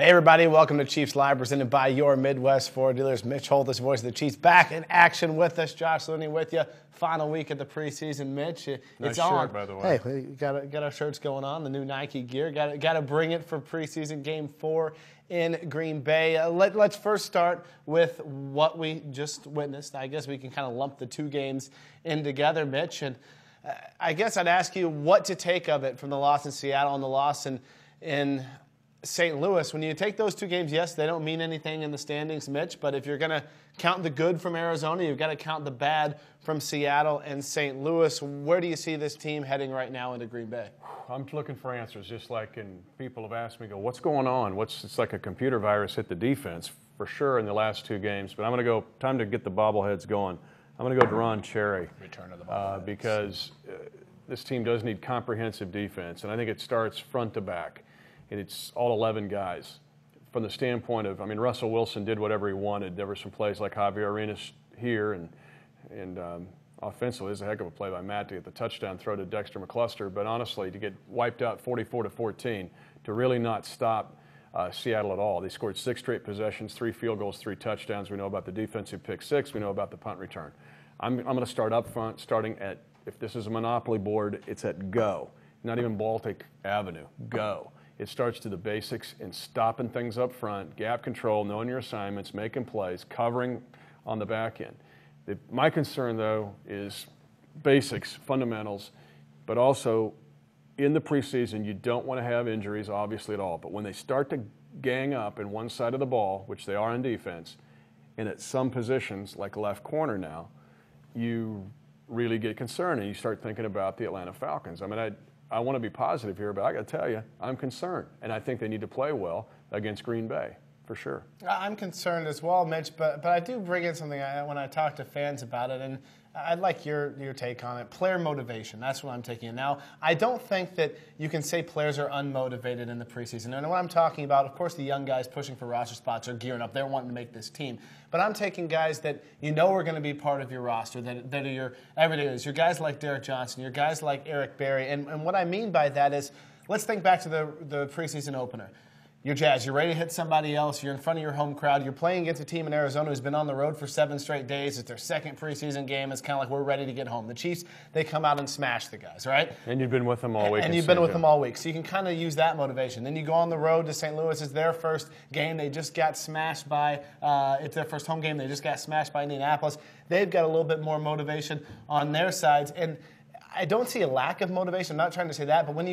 Hey everybody, welcome to Chiefs Live, presented by your Midwest Ford dealers. Mitch Holthus, voice of the Chiefs, back in action with us. Josh Looney with you. Final week of the preseason, Mitch. It's nice on. Shirt, by the way. Hey, we got our shirts going on, the new Nike gear. Got to bring it for preseason game 4 in Green Bay. Let's first start with what we just witnessed. I guess we can kind of lump the two games in together, Mitch. And I guess I'd ask you what to take of it from the loss in Seattle and the loss in St. Louis. When you take those two games, yes, they don't mean anything in the standings, Mitch, but if you're going to count the good from Arizona, you've got to count the bad from Seattle and St. Louis. Where do you see this team heading right now into Green Bay? I'm looking for answers, just like people have asked me, what's going on? It's like a computer virus hit the defense for sure in the last two games, but I'm going to go, time to get the bobbleheads going. I'm going to go Deron Cherry. Return of the bobbleheads. Because this team does need comprehensive defense, and I think it starts front to back. And it's all 11 guys. From the standpoint of, Russell Wilson did whatever he wanted. There were some plays like Xavier Arena here, and offensively, it's a heck of a play by Matt to get the touchdown throw to Dexter McCluster. But honestly, to get wiped out 44-14, to really not stop Seattle at all. They scored 6 straight possessions, 3 field goals, 3 touchdowns. We know about the defensive pick 6. We know about the punt return. I'm going to start up front, starting at, if this is a monopoly board, it's at go. Not even Baltic Avenue, go. It starts to the basics in stopping things up front, gap control, knowing your assignments, making plays, covering on the back end. My concern, though, is basics, fundamentals, but also in the preseason, you don't want to have injuries, obviously, at all. But when they start to gang up in one side of the ball, which they are on defense, and at some positions, like left corner now, you really get concerned, and you start thinking about the Atlanta Falcons. I want to be positive here, but I got to tell you, I'm concerned. And I think they need to play well against Green Bay, for sure. I'm concerned as well, Mitch, but I do bring in something when I talk to fans about it, and I'd like your take on it. Player motivation, that's what I'm taking in. Now, I don't think that you can say players are unmotivated in the preseason. And what I'm talking about, of course, the young guys pushing for roster spots are gearing up. They're wanting to make this team. But I'm taking guys that you know are going to be part of your roster, that are your everydayers. Your guys like Derek Johnson, your guys like Eric Berry. And what I mean by that is, let's think back to the preseason opener. You're Jazz. You're ready to hit somebody else. You're in front of your home crowd. You're playing against a team in Arizona who's been on the road for 7 straight days. It's their second preseason game. It's kind of like we're ready to get home. The Chiefs, they come out and smash the guys, right? And you've been with them all week. And you've been with them all week. So you can kind of use that motivation. Then you go on the road to St. Louis. It's their first game. They just got smashed by, it's their first home game. They just got smashed by Indianapolis. They've got a little bit more motivation on their sides. And I don't see a lack of motivation. I'm not trying to say that. But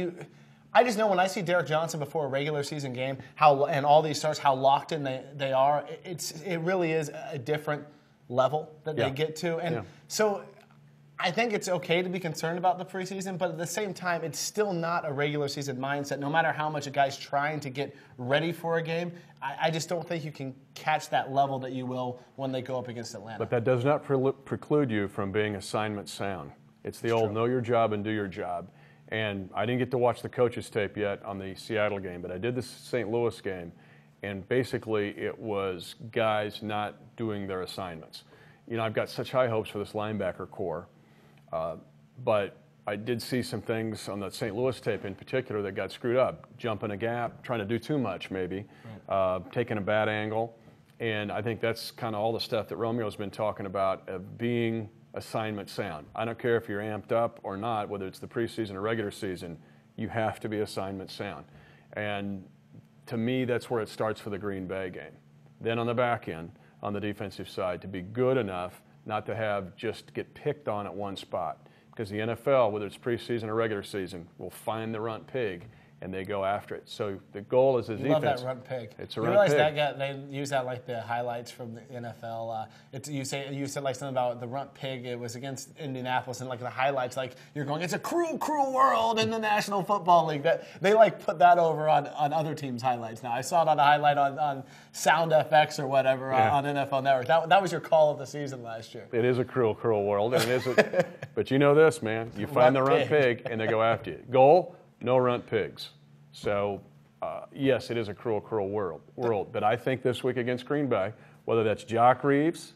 I just know when I see Derek Johnson before a regular season game, and all these stars, how locked in they are. It really is a different level that they get to, and so I think it's okay to be concerned about the preseason, but at the same time, it's still not a regular season mindset. No matter how much a guy's trying to get ready for a game, I just don't think you can catch that level that you will when they go up against Atlanta. But that does not preclude you from being assignment sound. It's the old know your job and do your job. And I didn't get to watch the coaches' tape yet on the Seattle game, but I did the St. Louis game, and basically it was guys not doing their assignments. I've got such high hopes for this linebacker core, but I did see some things on the St. Louis tape in particular that got screwed up. Jumping a gap, trying to do too much maybe, taking a bad angle, and I think that's kind of all the stuff that Romeo's been talking about of being assignment sound. I don't care if you're amped up or not, whether it's the preseason or regular season, you have to be assignment sound. And to me, that's where it starts for the Green Bay game. Then on the back end, on the defensive side, to be good enough not to have just get picked on at one spot. Because the NFL, whether it's preseason or regular season, will find the runt pig and they go after it. So the goal is defense. Love that runt pig. It's a you runt pig. Realize that they use that like the highlights from the NFL. You said like something about the runt pig. It was against Indianapolis, and like the highlights, like you're going, it's a cruel, cruel world in the National Football League. That they like put that over on other teams' highlights. Now I saw it on a highlight on Sound FX or whatever on NFL Network. That was your call of the season last year. It is a cruel, cruel world, and it is. But you know this, man. You find the runt pig, and they go after you. Goal. No runt pigs. So, yes, it is a cruel, cruel world. But I think this week against Green Bay, whether that's Reeves,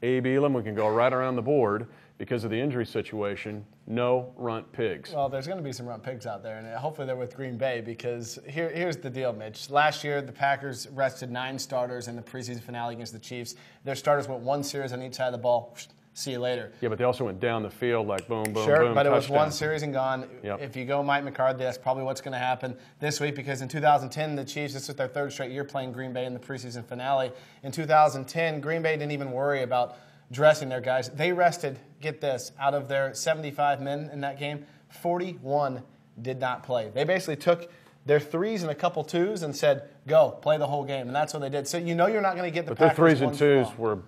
A.B. Elam, we can go right around the board because of the injury situation. No runt pigs. Well, there's going to be some runt pigs out there, and hopefully they're with Green Bay because here's the deal, Mitch. Last year, the Packers rested 9 starters in the preseason finale against the Chiefs. Their starters went 1 series on each side of the ball. See you later. Yeah, but they also went down the field like boom, boom, sure, boom, but touchdown. It was 1 series and gone. Yep. If you go Mike McCarthy, that's probably what's going to happen this week because in 2010, the Chiefs, this is their 3rd straight year playing Green Bay in the preseason finale. In 2010, Green Bay didn't even worry about dressing their guys. They rested, get this, out of their 75 men in that game, 41 did not play. They basically took their 3s and a couple 2s and said, go, play the whole game, and that's what they did. So you know you're not going to get the Packers. But their 3s and 2s were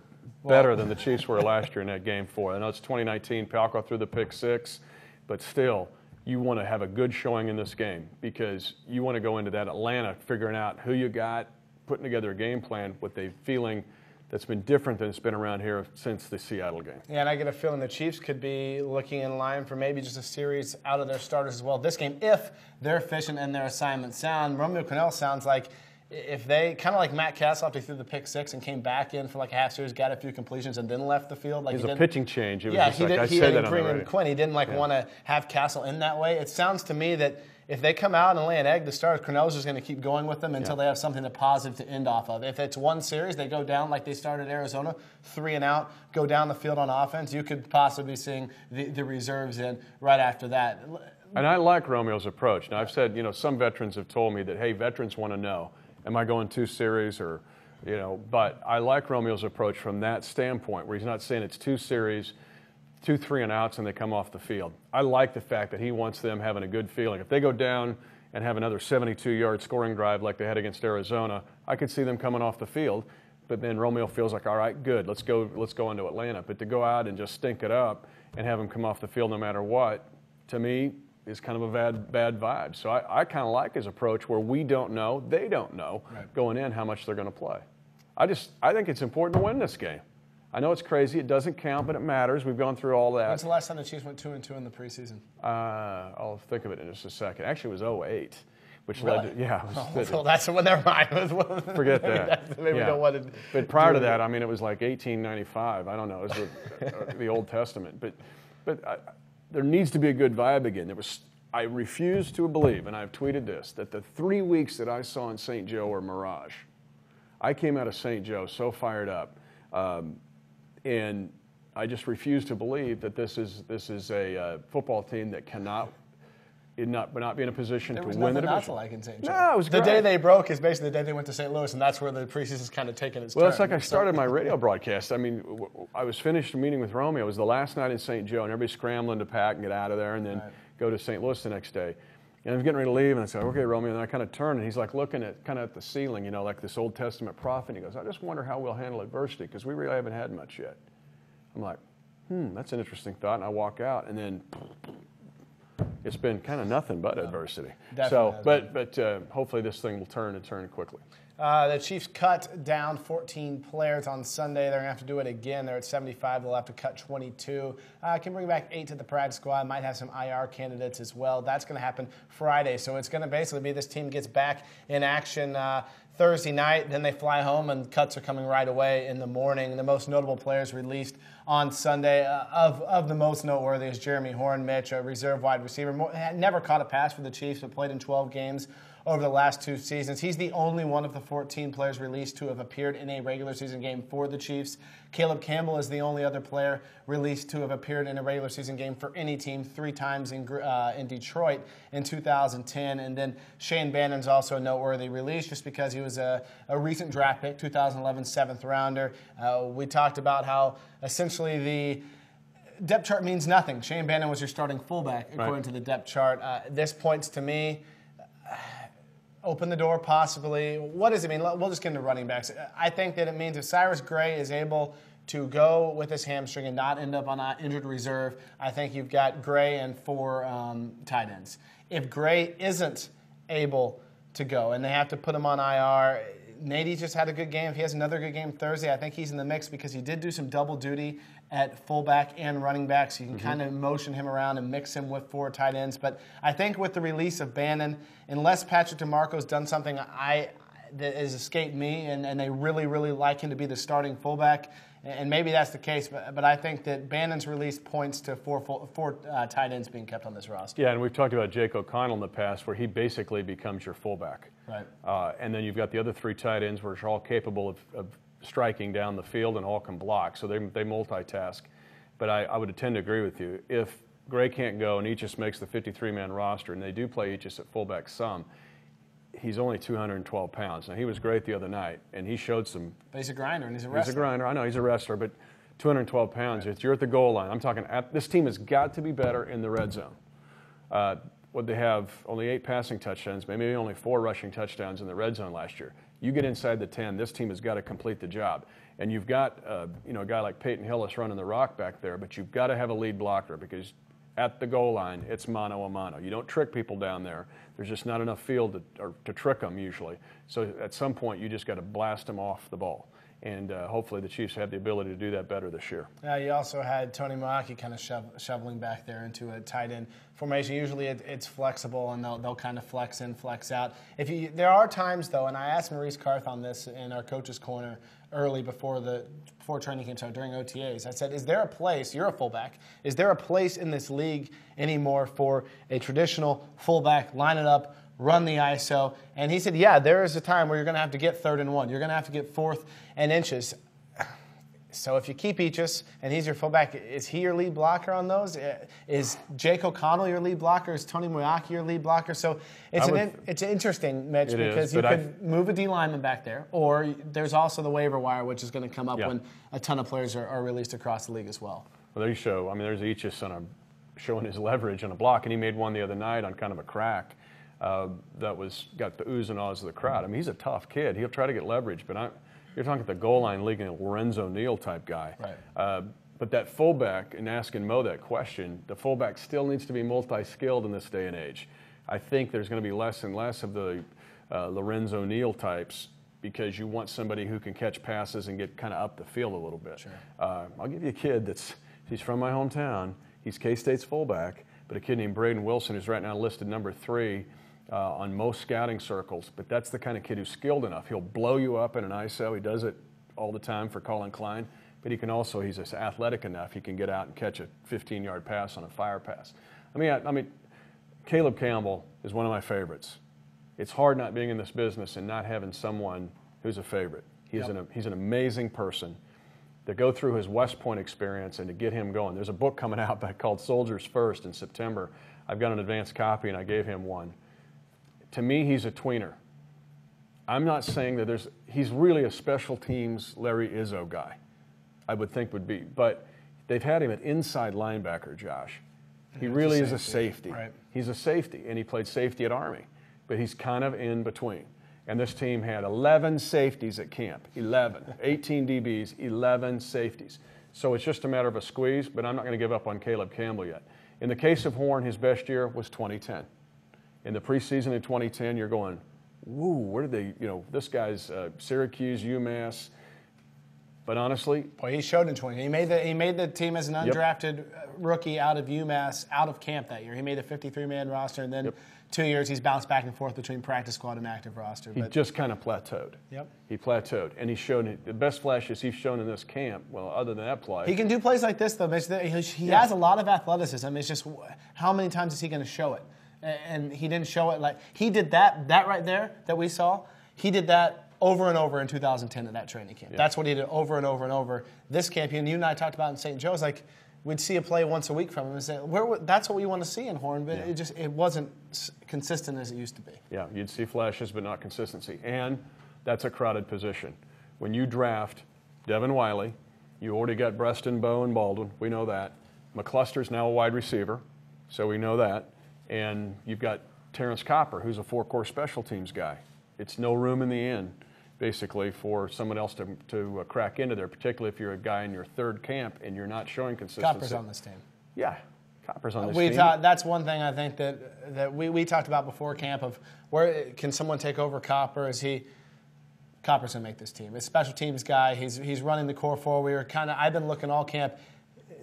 better than the Chiefs were last year in that game 4. I know it's 2019, Palco threw the pick 6, but still, you want to have a good showing in this game because you want to go into that Atlanta figuring out who you got, putting together a game plan with a feeling that's been different than it's been around here since the Seattle game. Yeah, and I get a feeling the Chiefs could be looking in line for maybe just a series out of their starters as well this game if they're efficient and their assignment sound. Romeo Crennel sounds like if they, kind of like Matt Castle after he threw the pick 6 and came back in for like a half series, got a few completions and then left the field. Like it was a pitching change. It was just he like, did. I He said did that on the radio. Quinn. He didn't want to have Castle in that way. It sounds to me that if they come out and lay an egg to start, Crennel's just going to keep going with them until they have something positive to end off of. If it's 1 series, they go down like they started Arizona, 3 and out, go down the field on offense, you could possibly be seeing the reserves in right after that. And I like Romeo's approach. Now, I've said, some veterans have told me that, hey, veterans want to know, am I going 2 series or, but I like Romeo's approach from that standpoint where he's not saying it's 2 series, 2 3 and outs and they come off the field. I like the fact that he wants them having a good feeling. If they go down and have another 72-yard scoring drive like they had against Arizona, I could see them coming off the field. But then Romeo feels like, all right, good, let's go into Atlanta. But to go out and just stink it up and have them come off the field no matter what, to me, is kind of a bad vibe. So I kind of like his approach where we don't know, they don't know going in how much they're going to play. I think it's important to win this game. I know it's crazy. It doesn't count, but it matters. We've gone through all that. When's the last time the Chiefs went 2-2 in the preseason? I'll think of it in just a second. Actually, it was 2008, which really? led to, yeah. Well, that's when never mind. Forget that. Maybe we don't want to. But prior to that, it was like 1895. I don't know. It was the Old Testament. But there needs to be a good vibe again. I refuse to believe, and I've tweeted this, that the 3 weeks that I saw in St. Joe were mirage. I came out of St. Joe so fired up. And I just refuse to believe that this is a football team that cannot not be in a position to win the division. Not to like in St. Joe. No, it was the great. day they broke is basically the day they went to St. Louis, and that's where the preseason's kind of taken its turn. Well, it's like I started my radio broadcast. I was finished a meeting with Romeo. It was the last night in St. Joe, and everybody's scrambling to pack and get out of there and then go to St. Louis the next day. And I was getting ready to leave, and I said, okay, Romeo. And I kind of turned, and he's like looking at the ceiling, like this Old Testament prophet. And he goes, I just wonder how we'll handle adversity because we really haven't had much yet. I'm like, that's an interesting thought. And I walk out, and then it's been kind of nothing but adversity. Definitely. But hopefully this thing will turn quickly. The Chiefs cut down 14 players on Sunday. They're going to have to do it again. They're at 75. They'll have to cut 22. Can bring back 8 to the practice squad. Might have some IR candidates as well. That's going to happen Friday. So it's going to basically be this team gets back in action Thursday night. Then they fly home, and cuts are coming right away in the morning. The most notable players released on Sunday of the most noteworthy is Jeremy Horn, Mitch, a reserve wide receiver. Never caught a pass for the Chiefs, but played in 12 games over the last 2 seasons. He's the only one of the 14 players released to have appeared in a regular season game for the Chiefs. Caleb Campbell is the only other player released to have appeared in a regular season game for any team 3 times in Detroit in 2010. And then Shane Bannon's also a noteworthy release just because he was a recent draft pick, 2011 7th rounder. We talked about how essentially the depth chart means nothing. Shane Bannon was your starting fullback according to the depth chart. This points to me, open the door possibly. What does it mean? We'll just get into running backs. I think that it means if Cyrus Gray is able to go with his hamstring and not end up on an injured reserve, I think you've got Gray and 4 tight ends. If Gray isn't able to go and they have to put him on IR, Nady just had a good game. If he has another good game Thursday, I think he's in the mix because he did do some double duty at fullback and running back, so you can kind of motion him around and mix him with 4 tight ends. But I think with the release of Bannon, unless Patrick DeMarco's done something that has escaped me, and they really, really like him to be the starting fullback, And maybe that's the case, but I think that Bannon's release points to four tight ends being kept on this roster. Yeah, and we've talked about Jake O'Connell in the past, where he basically becomes your fullback. Right. And then you've got the other 3 tight ends, which are all capable of striking down the field and all can block, so they multitask. But I would tend to agree with you. If Gray can't go and Eachus makes the 53-man roster, and they do play Eachus at fullback some, he's only 212 pounds. Now, he was great the other night, and he showed some. But he's a grinder, and he's a wrestler. He's a grinder. I know, he's a wrestler, but 212 pounds. Right. You're at the goal line. I'm talking, this team has got to be better in the red zone. What they have, only 8 passing touchdowns, maybe only 4 rushing touchdowns in the red zone last year. You get inside the 10, this team has got to complete the job. And you've got a guy like Peyton Hillis running the rock back there, but you've got to have a lead blocker, because at the goal line, it's mano a mano. You don't trick people down there. There's just not enough field to trick them usually. So at some point, you just got to blast them off the ball. And hopefully the Chiefs have the ability to do that better this year. You also had Tony Moaki kind of shoveling back there into a tight end formation. Usually it's flexible, and they'll kind of flex in, flex out. There are times, though, and I asked Maurice Karth on this in our coach's corner early before training camp started, during OTAs. I said, is there a place, you're a fullback, is there a place in this league anymore for a traditional fullback, line it up, run the ISO? And he said, yeah, there is a time where you're going to have to get 3rd and 1. You're going to have to get 4th and inches. So if you keep Eachus and he's your fullback, is he your lead blocker on those? Is Jake O'Connell your lead blocker? Is Tony Moaki your lead blocker? So it's interesting, Mitch, because you could move a D lineman back there, or there's also the waiver wire, which is going to come up when a ton of players are released across the league as well. Well, there you show. I mean, there's Eachus showing his leverage on a block, and he made one the other night on kind of a crack. That got the oohs and ahs of the crowd. I mean, he's a tough kid. He'll try to get leverage, but you're talking at the goal line league, a Lorenzo Neal type guy. Right. But that fullback, and asking Mo that question, the fullback still needs to be multi-skilled in this day and age. I think there's going to be less and less of the Lorenzo Neal types, because you want somebody who can catch passes and get kind of up the field a little bit. Sure. I'll give you a kid he's from my hometown. He's K-State's fullback, but a kid named Braden Wilson, who's right now listed number 3 on most scouting circles. But that's the kind of kid who's skilled enough. He'll blow you up in an ISO. He does it all the time for Colin Klein. But he's just athletic enough. He can get out and catch a 15-yard pass on a fire pass. I mean, Caleb Campbell is one of my favorites. It's hard not being in this business and not having someone who's a favorite. He's an amazing person. To go through his West Point experience and to get him going. There's a book coming out called Soldiers First in September. I've got an advanced copy, and I gave him one. To me, he's a tweener. I'm not saying that he's really a special teams Larry Izzo guy, I would think would be. But they've had him at inside linebacker, Josh. He really is a safety. Right. He's a safety, and he played safety at Army. But he's kind of in between. And this team had 11 safeties at camp, 11, 18 DBs, 11 safeties. So it's just a matter of a squeeze, but I'm not going to give up on Caleb Campbell yet. In the case of Horn, his best year was 2010. In the preseason in 2010, you're going, woo, where did they, this guy's Syracuse, UMass. But honestly, boy, he showed in 20. He made the team as an undrafted rookie out of UMass, out of camp that year. He made a 53-man roster, and then 2 years he's bounced back and forth between practice squad and active roster. He just kind of plateaued. Yep. He plateaued, and he's shown the best flashes he's shown in this camp. Well, other than that play, he can do plays like this though. He has a lot of athleticism. It's just how many times is he going to show it? And he didn't show it like he did that right there that we saw. He did that over and over in 2010 at that training camp. That's what he did over and over and over. This camp, you and I talked about in St. Joe's, like we'd see a play once a week from him and say, that's what we want to see in Horn, but it wasn't consistent as it used to be. Yeah, you'd see flashes, but not consistency. And that's a crowded position. When you draft Devin Wiley, you already got Preston, Bowe, and Baldwin. We know that. McCluster's now a wide receiver, so we know that. And you've got Terrence Copper, who's a 4-core special teams guy. It's no room in the end, basically, for someone else to crack into there, particularly if you're a guy in your 3rd camp and you're not showing consistency. Copper's on this team. Yeah, Copper's on this team. That's one thing I think that we talked about before camp of where can someone take over Copper? Copper's going to make this team. He's a special teams guy. He's running the core 4. I've been looking all camp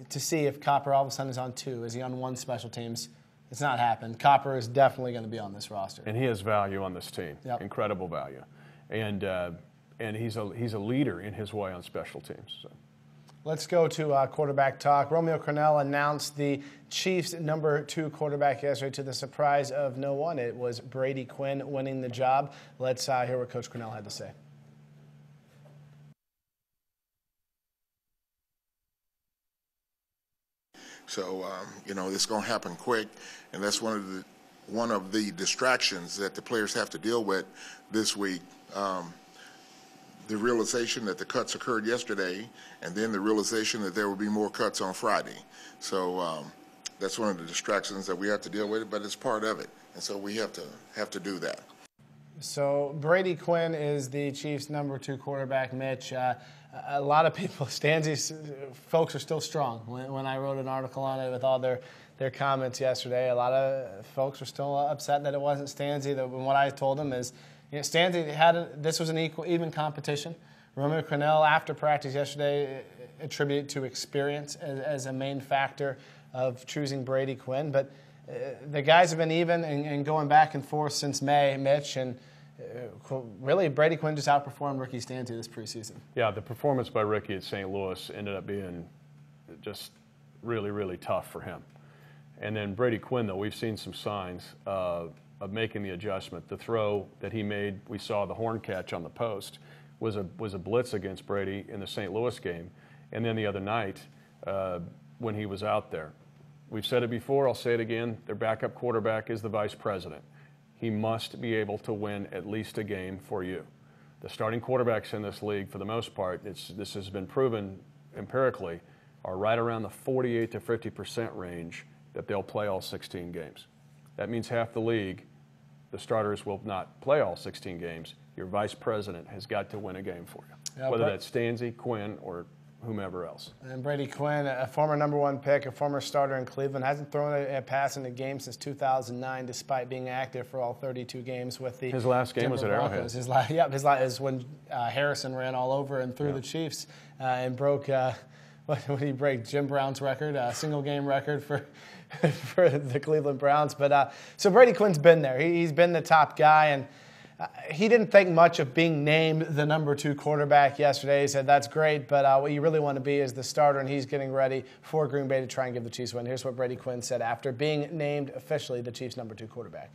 to see if Copper all of a sudden is on 2. Is he on 1 special teams? It's not happened. Copper is definitely going to be on this roster. And he has value on this team, incredible value. And he's a leader in his way on special teams. So. Let's go to quarterback talk. Romeo Crennel announced the Chiefs' #2 quarterback yesterday to the surprise of no one. It was Brady Quinn winning the job. Let's hear what Coach Crennel had to say. So, it's going to happen quick, and that's one of the distractions that the players have to deal with this week. The realization that the cuts occurred yesterday, and then the realization that there will be more cuts on Friday. So that's one of the distractions that we have to deal with, but it's part of it, and so we have to do that. So Brady Quinn is the Chiefs' #2 quarterback, Mitch. A lot of people, Stanzi's folks are still strong. When I wrote an article on it with all their comments yesterday, a lot of folks were still upset that it wasn't Stanzi. And what I told them is, Stanzi this was an even competition. Romeo Crennel, after practice yesterday, attributed to experience as a main factor of choosing Brady Quinn. But the guys have been even and going back and forth since May, Mitch, and really Brady Quinn just outperformed Ricky Stanzi this preseason. Yeah, the performance by Ricky at St. Louis ended up being just really, really tough for him. And then Brady Quinn, though, we've seen some signs of making the adjustment. The throw that he made, we saw the horn catch on the post, was a blitz against Brady in the St. Louis game. And then the other night when he was out there. We've said it before, I'll say it again, their backup quarterback is the vice president. He must be able to win at least a game for you. The starting quarterbacks in this league, for the most part, this has been proven empirically, are right around the 48 to 50% range that they'll play all 16 games. That means half the league, the starters will not play all 16 games. Your vice president has got to win a game for you, whether that's Stanzi, Quinn, or whomever else. And Brady Quinn, a former #1 pick, a former starter in Cleveland, hasn't thrown a pass in a game since 2009, despite being active for all 32 games with the His last game was at Arrowhead. His last is when Harrison ran all over and threw the Chiefs and broke, what did he break? Jim Brown's record, single game record for the Cleveland Browns. But so Brady Quinn's been there. He's been the top guy, and he didn't think much of being named the #2 quarterback yesterday. He said, that's great, but what you really want to be is the starter, and he's getting ready for Green Bay to try and give the Chiefs a win. Here's what Brady Quinn said after being named officially the Chiefs' #2 quarterback.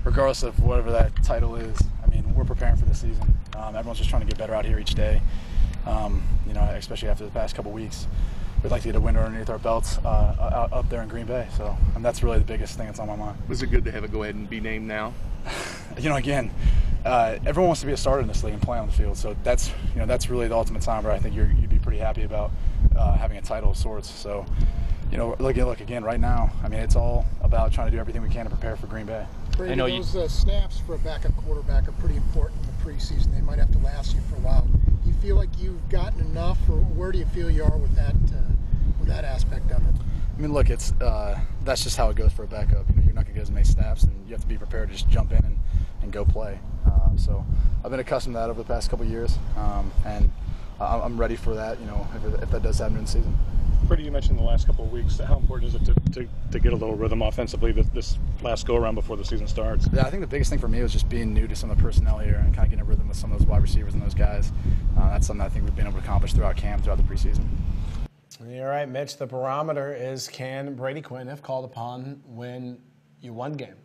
Regardless of whatever that title is, I mean, we're preparing for the season. Everyone's just trying to get better out here each day, especially after the past couple weeks. We'd like to get a win underneath our belts up there in Green Bay. So, and that's really the biggest thing that's on my mind. Was it good to have it go ahead and be named now? Again, everyone wants to be a starter in this league and play on the field. So that's really the ultimate time where I think you'd be pretty happy about having a title of sorts. So, look again right now. I mean, it's all about trying to do everything we can to prepare for Green Bay. Brady, those snaps for a backup quarterback are pretty important in the preseason. They might have to last you for a while. Do you feel like you've gotten enough, or where do you feel you are with that aspect of it? I mean, look, it's that's just how it goes for a backup. You're not going to get as many snaps, and you have to be prepared to just jump in and go play. So I've been accustomed to that over the past couple of years, and I'm ready for that. If that does happen in the season. Brady, you mentioned the last couple of weeks. How important is it to get a little rhythm offensively this last go-around before the season starts? Yeah, I think the biggest thing for me was just being new to some of the personnel here and kind of getting a rhythm with some of those wide receivers and those guys. That's something I think we've been able to accomplish throughout camp, throughout the preseason. All right, Mitch, the barometer is, can Brady Quinn, if called upon, win you one game?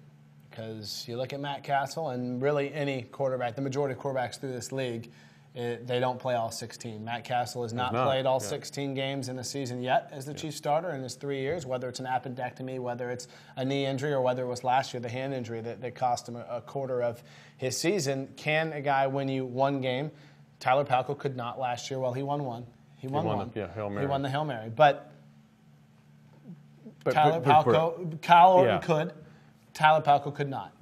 Because you look at Matt Castle and really any quarterback, the majority of quarterbacks through this league, they don't play all 16. Matt Castle has not played all 16 games in the season yet as the Chiefs starter in his 3 years, whether it's an appendectomy, whether it's a knee injury, or whether it was last year, the hand injury that cost him a quarter of his season. Can a guy win you one game? Tyler Palko could not last year. Well, he won one. He won one. Hail Mary. He won the Hail Mary. But Tyler Palko, Kyle Orton could. Tyler Palko could not.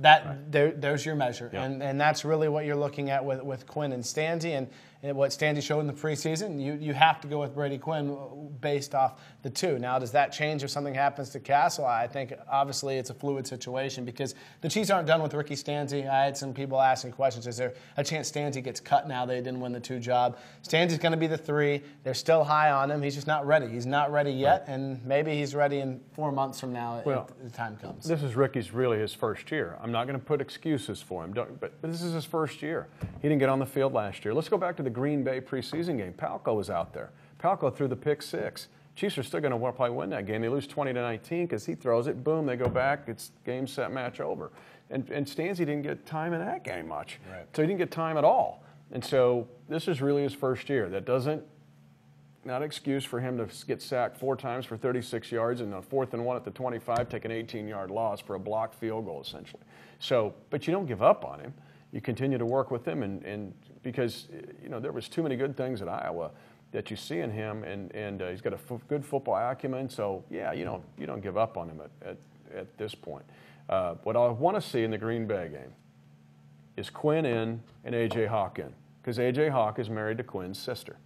There's your measure. Yeah. And that's really what you're looking at with Quinn and Stanzi. And what Stanzi showed in the preseason, you have to go with Brady Quinn based off the two. Now, does that change if something happens to Castle? I think, obviously, it's a fluid situation because the Chiefs aren't done with Ricky Stanzi. I had some people asking questions. Is there a chance Stanzi gets cut now that he didn't win the 2 job? Stanzi's going to be the 3. They're still high on him. He's just not ready. He's not ready yet, and maybe he's ready in 4 months from now if the time comes. This is Ricky's really his first year. I'm not going to put excuses for him, but this is his first year. He didn't get on the field last year. Let's go back to the Green Bay preseason game. Palko was out there. Palco threw the pick 6. Chiefs are still going to probably win that game. They lose 20-19 because he throws it. Boom, they go back. It's game, set, match over. And Stanzi didn't get time in that game much. Right. So he didn't get time at all. And so this is really his first year. That doesn't, not an excuse for him to get sacked 4 times for 36 yards and a 4th and 1 at the 25, take an 18-yard loss for a blocked field goal, essentially. So, but you don't give up on him. You continue to work with him, and because, you know, there was too many good things at Iowa that you see in him, and he's got a good football acumen. So, yeah, you don't give up on him at this point. What I want to see in the Green Bay game is Quinn in and A.J. Hawk in, because A.J. Hawk is married to Quinn's sister.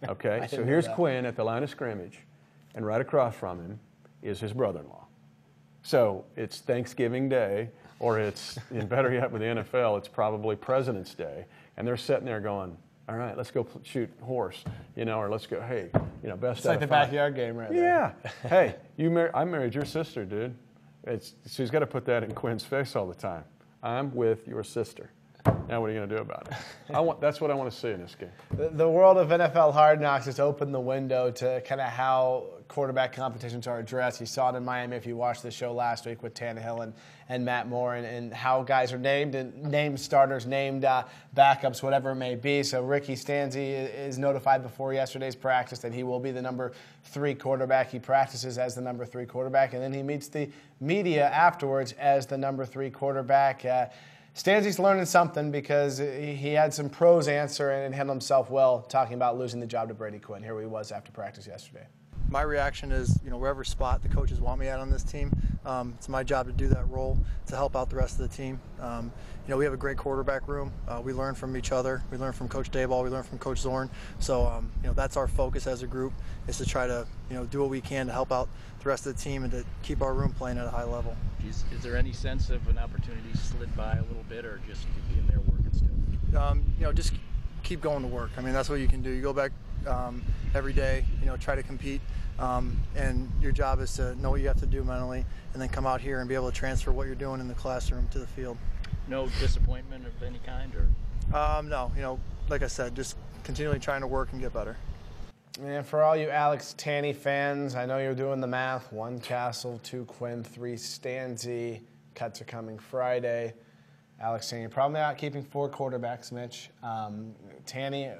Okay, so here's Quinn at the line of scrimmage, and right across from him is his brother-in-law. So it's Thanksgiving Day, or it's, and better yet with the NFL, it's probably President's Day, and they're sitting there going, all right, let's go shoot horse, you know, or let's go, hey, you know, best It's like the backyard game right there. Yeah. Hey, I married your sister, dude. So he's got to put that in Quinn's face all the time. I'm with your sister. Now what are you going to do about it? That's what I want to see in this game. The world of NFL Hard Knocks has opened the window to kind of how quarterback competitions are addressed. You saw it in Miami if you watched the show last week with Tannehill and Matt Moore, and how guys are named, and named starters, named backups, whatever it may be. So Ricky Stanzi is notified before yesterday's practice that he will be the number 3 quarterback. He practices as the number 3 quarterback, and then he meets the media afterwards as the number 3 quarterback. Stanzi's learning something, because he had some pros answer and handled himself well, talking about losing the job to Brady Quinn. Here he was after practice yesterday. My reaction is, you know, wherever spot the coaches want me at on this team, it's my job to do that role, to help out the rest of the team. You know, we have a great quarterback room. We learn from each other. We learn from Coach Dayball. We learn from Coach Zorn. So, you know, that's our focus as a group, is to try to, you know, do what we can to help out the rest of the team and to keep our room playing at a high level. Is there any sense of an opportunity slid by a little bit, or just being there working still? You know, just keep going to work. I mean, that's what you can do. You go back every day, you know, try to compete, and your job is to know what you have to do mentally, and then come out here and be able to transfer what you're doing in the classroom to the field. No disappointment of any kind, or? No, you know, like I said, just continually trying to work and get better. And for all you Alex Tanny fans, I know you're doing the math. 1 Castle, 2 Quinn, 3 Stanzi. Cuts are coming Friday. Alex Tanny probably not keeping 4 quarterbacks, Mitch. Tanny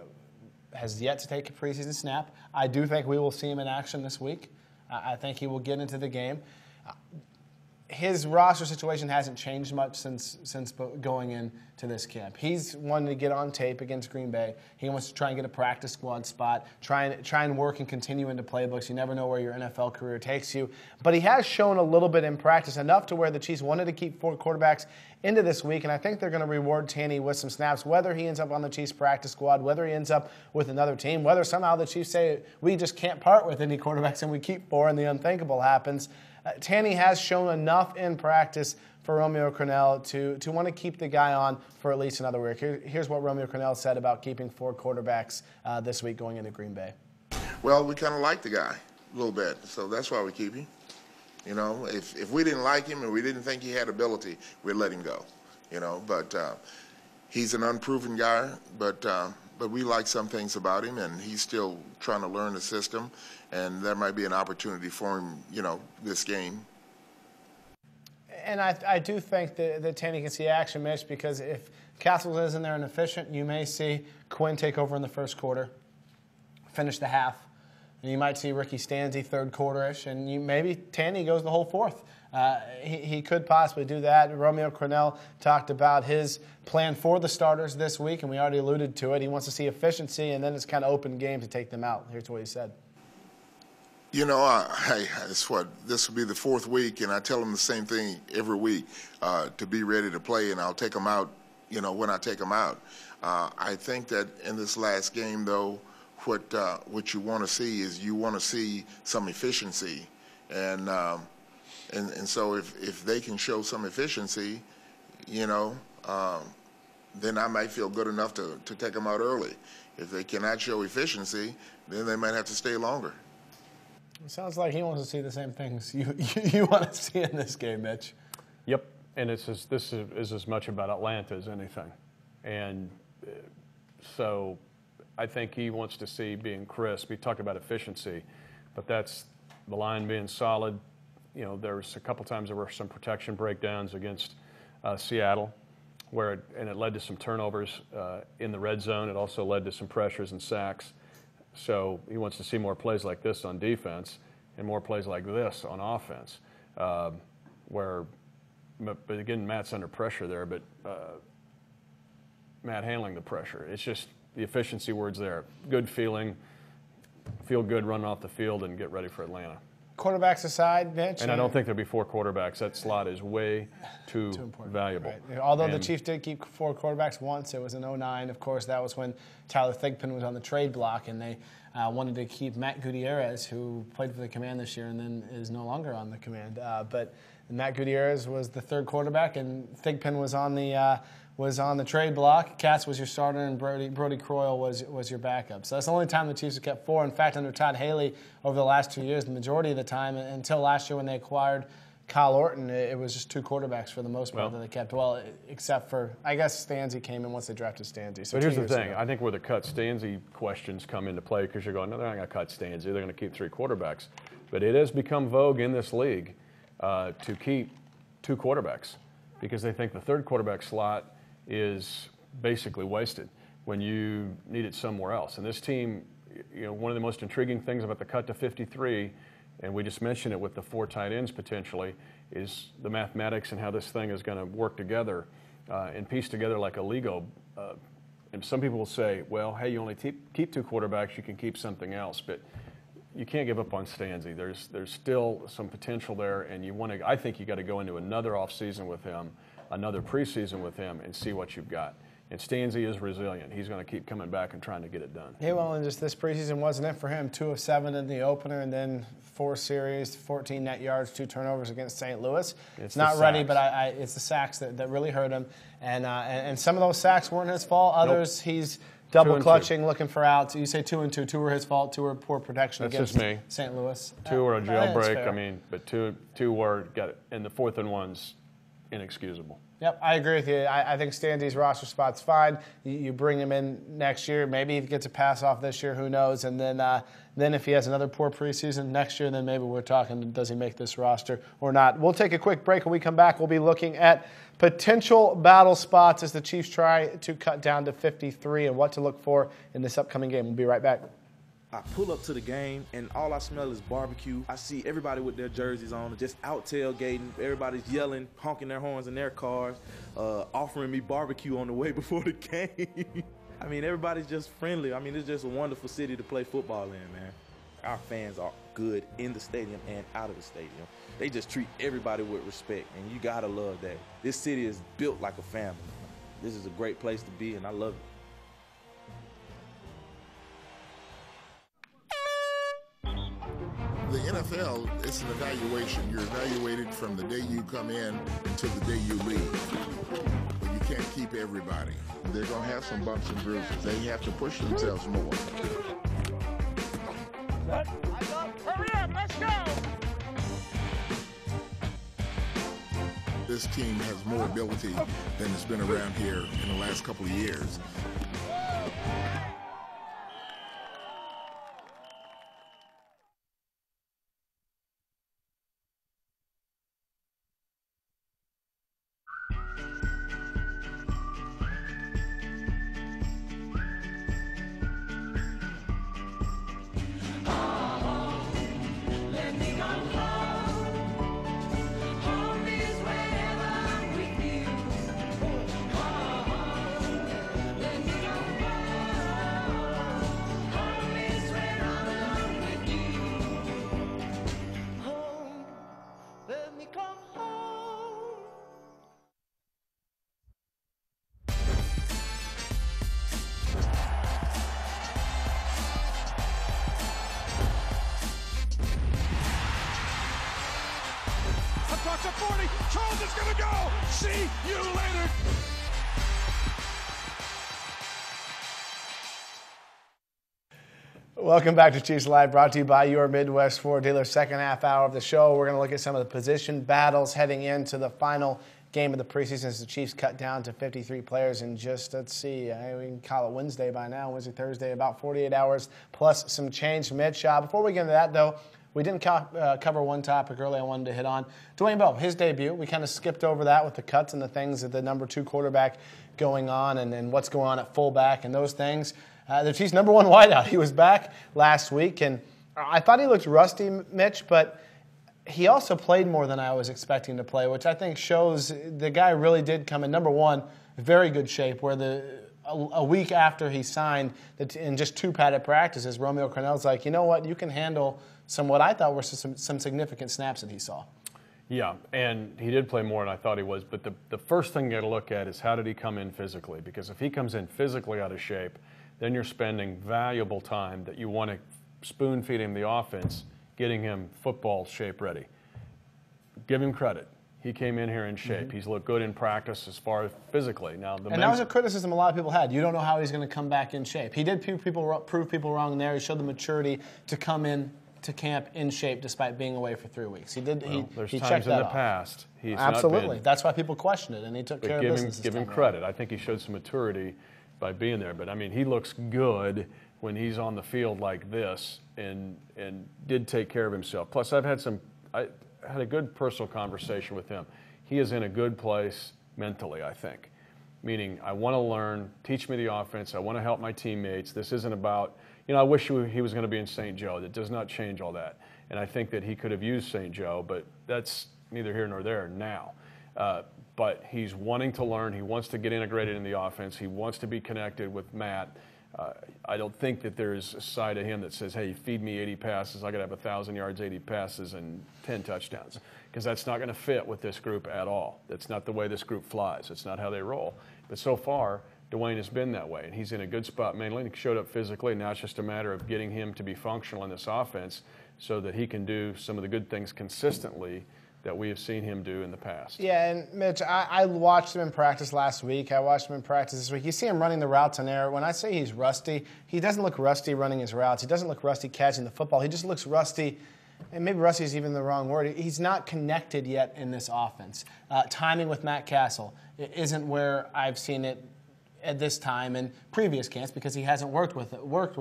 has yet to take a preseason snap. I do think we will see him in action this week. I think he will get into the game. His roster situation hasn't changed much since going into this camp. He's wanting to get on tape against Green Bay. He wants to try and get a practice squad spot, try and work and continue into playbooks. You never know where your NFL career takes you. But he has shown a little bit in practice, enough to where the Chiefs wanted to keep 4 quarterbacks into this week, and I think they're going to reward Tanny with some snaps, whether he ends up on the Chiefs practice squad, whether he ends up with another team, whether somehow the Chiefs say we just can't part with any quarterbacks and we keep 4 and the unthinkable happens. Tanny has shown enough in practice for Romeo Crennel to want to keep the guy on for at least another week. Here's what Romeo Crennel said about keeping 4 quarterbacks this week going into Green Bay. Well, we kind of like the guy a little bit, so that's why we keep him. You know, if we didn't like him and we didn't think he had ability, we'd let him go. You know, but he's an unproven guy, but we like some things about him, and he's still trying to learn the system, and there might be an opportunity for him, you know, this game. And I do think that Tanny can see action, Mitch, because if Castles isn't there and efficient, you may see Quinn take over in the first quarter, finish the half, and you might see Ricky Stanzi third quarter-ish, and maybe Tanny goes the whole fourth. He could possibly do that. Romeo Crennel talked about his plan for the starters this week, and we already alluded to it. He wants to see efficiency, and then it's kind of open game to take them out. Here's what he said. You know, this will be the 4th week, and I tell them the same thing every week, to be ready to play, and I'll take them out, you know, when I take them out. I think that in this last game, though, what you want to see is you want to see some efficiency, and so if they can show some efficiency, you know, then I might feel good enough to take them out early. If they cannot show efficiency, then they might have to stay longer. It sounds like he wants to see the same things you want to see in this game, Mitch. Yep, and this is as much about Atlanta as anything. And so I think he wants to see being crisp. He talked about efficiency, but that's the line being solid. You know, there's a couple times there were some protection breakdowns against Seattle, where it led to some turnovers in the red zone. It also led to some pressures and sacks. So he wants to see more plays like this on defense and more plays like this on offense, but again, Matt's under pressure there, but Matt handling the pressure. It's just the efficiency word's there. Good feeling, feel good running off the field and get ready for Atlanta. Quarterbacks aside, Mitch. And I don't think there'll be 4 quarterbacks. That slot is way too valuable. Right. Although the Chiefs did keep 4 quarterbacks once, it was in 2009. Of course, that was when Tyler Thigpen was on the trade block, and they wanted to keep Matt Gutierrez, who played for the Command this year and then is no longer on the Command. But Matt Gutierrez was the 3rd quarterback, and Thigpen was on the trade block. Katz was your starter, and Brody Croyle was your backup. So that's the only time the Chiefs have kept 4. In fact, under Todd Haley over the last 2 years, the majority of the time, until last year when they acquired Kyle Orton, it was just 2 quarterbacks for the most part that they kept. Well, except for, I guess, Stanzi came in once they drafted Stanzi. So but here's the thing. I think where the cut Stanzi questions come into play, because you're going, no, they're not going to cut Stanzi. They're going to keep 3 quarterbacks. But it has become vogue in this league to keep 2 quarterbacks because they think the 3rd quarterback slot is basically wasted when you need it somewhere else. And this team, you know, one of the most intriguing things about the cut to 53, and we just mentioned it with the 4 tight ends potentially, is the mathematics and how this thing is going to work together and piece together like a Lego. And some people will say, well, hey, you only keep 2 quarterbacks, you can keep something else. But you can't give up on Stanzi. There's still some potential there, and I think you got to go into another offseason with him, another preseason with him, and see what you've got. And Stanzi is resilient. He's going to keep coming back and trying to get it done. Yeah, well, and just this preseason wasn't it for him. 2 of 7 in the opener, and then 4 series, 14 net yards, 2 turnovers against St. Louis. It's not ready, but it's the sacks that really hurt him. And some of those sacks weren't his fault. Others, he's double clutching, looking for outs. You say 2 and 2. 2 were his fault. 2 were poor protection against St. Louis. 2 were a jailbreak. I mean, but two were got it, and the 4th and 1's inexcusable. Yep, I agree with you. I think Stanzi's roster spot's fine. You bring him in next year. Maybe he gets a pass off this year. Who knows? And then if he has another poor preseason next year, then maybe we're talking, does he make this roster or not? We'll take a quick break. When we come back, we'll be looking at potential battle spots as the Chiefs try to cut down to 53 and what to look for in this upcoming game. We'll be right back. I pull up to the game, and all I smell is barbecue. I see everybody with their jerseys on, just out tailgating. Everybody's yelling, honking their horns in their cars, offering me barbecue on the way before the game. I mean, everybody's just friendly. I mean, it's just a wonderful city to play football in, man. Our fans are good in the stadium and out of the stadium. They just treat everybody with respect, and you gotta love that. This city is built like a family. This is a great place to be, and I love it. The NFL, it's an evaluation. You're evaluated from the day you come in to the day you leave. But you can't keep everybody. They're going to have some bumps and bruises. They have to push themselves more. Hurry up, let's go! This team has more ability than has been around here in the last couple of years. Across the 40, Charles is gonna go! See you later! Welcome back to Chiefs Live, brought to you by your Midwest Ford dealer. Second half hour of the show, we're going to look at some of the position battles heading into the final game of the preseason as the Chiefs cut down to 53 players in just, let's see, we can call it Wednesday by now, Wednesday, Thursday, about 48 hours plus some change. Mitch, before we get into that, though, we didn't cover one topic early I wanted to hit on. Dwayne Bowe, his debut. We kind of skipped over that with the cuts and the things of the number 2 quarterback going on and what's going on at fullback and those things. The Chiefs' number 1 wideout. He was back last week, and I thought he looked rusty, Mitch, but he also played more than I was expecting to play, which I think shows the guy really did come in, number 1, very good shape, where a week after he signed, in just 2 padded practices, Romeo Crennel's like, you know what, you can handle some what I thought were some significant snaps that he saw. Yeah, and he did play more than I thought he was, but the first thing you got to look at is how did he come in physically, because if he comes in physically out of shape, then you're spending valuable time that you want to spoon-feed him the offense, getting him football shape ready. Give him credit. He came in here in shape. He's looked good in practice as far as physically. Now, that was a criticism a lot of people had. You don't know how he's going to come back in shape. He did prove people wrong there. He showed the maturity to come in to camp in shape despite being away for 3 weeks. He did. There's he times checked in that the off. past he's Absolutely. not been, that's why people question it, and he took care of business. Give him credit. I think he showed some maturity by being there. But I mean, he looks good when he's on the field like this, and did take care of himself. Plus, I had a good personal conversation with him. He is in a good place mentally, I think. Meaning, I want to learn, teach me the offense, I want to help my teammates. This isn't about, I wish he was going to be in St. Joe. That does not change all that. And I think that he could have used St. Joe, but that's neither here nor there now. But he's wanting to learn. He wants to get integrated in the offense. He wants to be connected with Matt. I don't think that there's a side of him that says, hey, feed me 80 passes, I got to have 1,000 yards, 80 passes, and 10 touchdowns. Because that's not going to fit with this group at all. That's not the way this group flies. It's not how they roll. But so far, Dwayne has been that way, and he's in a good spot mainly. He showed up physically. Now it's just a matter of getting him to be functional in this offense so that he can do some of the good things consistently that we have seen him do in the past. Yeah, and Mitch, I watched him in practice last week. I watched him in practice this week. You see him running the routes on air. When I say he's rusty, he doesn't look rusty running his routes. He doesn't look rusty catching the football. He just looks rusty, and maybe rusty is even the wrong word. He's not connected yet in this offense. Timing with Matt Castle isn't where I've seen it at this time in previous camps because he hasn't worked with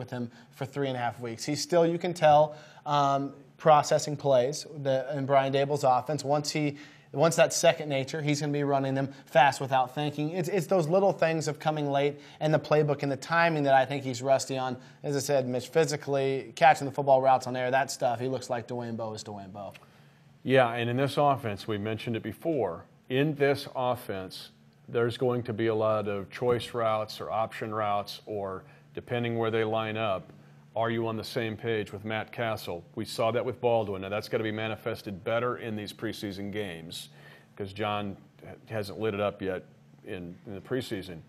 him for 3.5 weeks. He's still, you can tell, processing plays in Brian Dable's offense. Once that's second nature, he's going to be running them fast without thinking. It's those little things of coming late and the playbook and the timing that I think he's rusty on. As I said, Mitch, physically, catching the football routes on air, that stuff, he looks like Dwayne Bowe is Dwayne Bowe. Yeah, and in this offense, we mentioned it before, in this offense, there's going to be a lot of choice routes or option routes or depending where they line up, are you on the same page with Matt Castle? We saw that with Baldwin. Now, that's got to be manifested better in these preseason games because John hasn't lit it up yet in the preseason.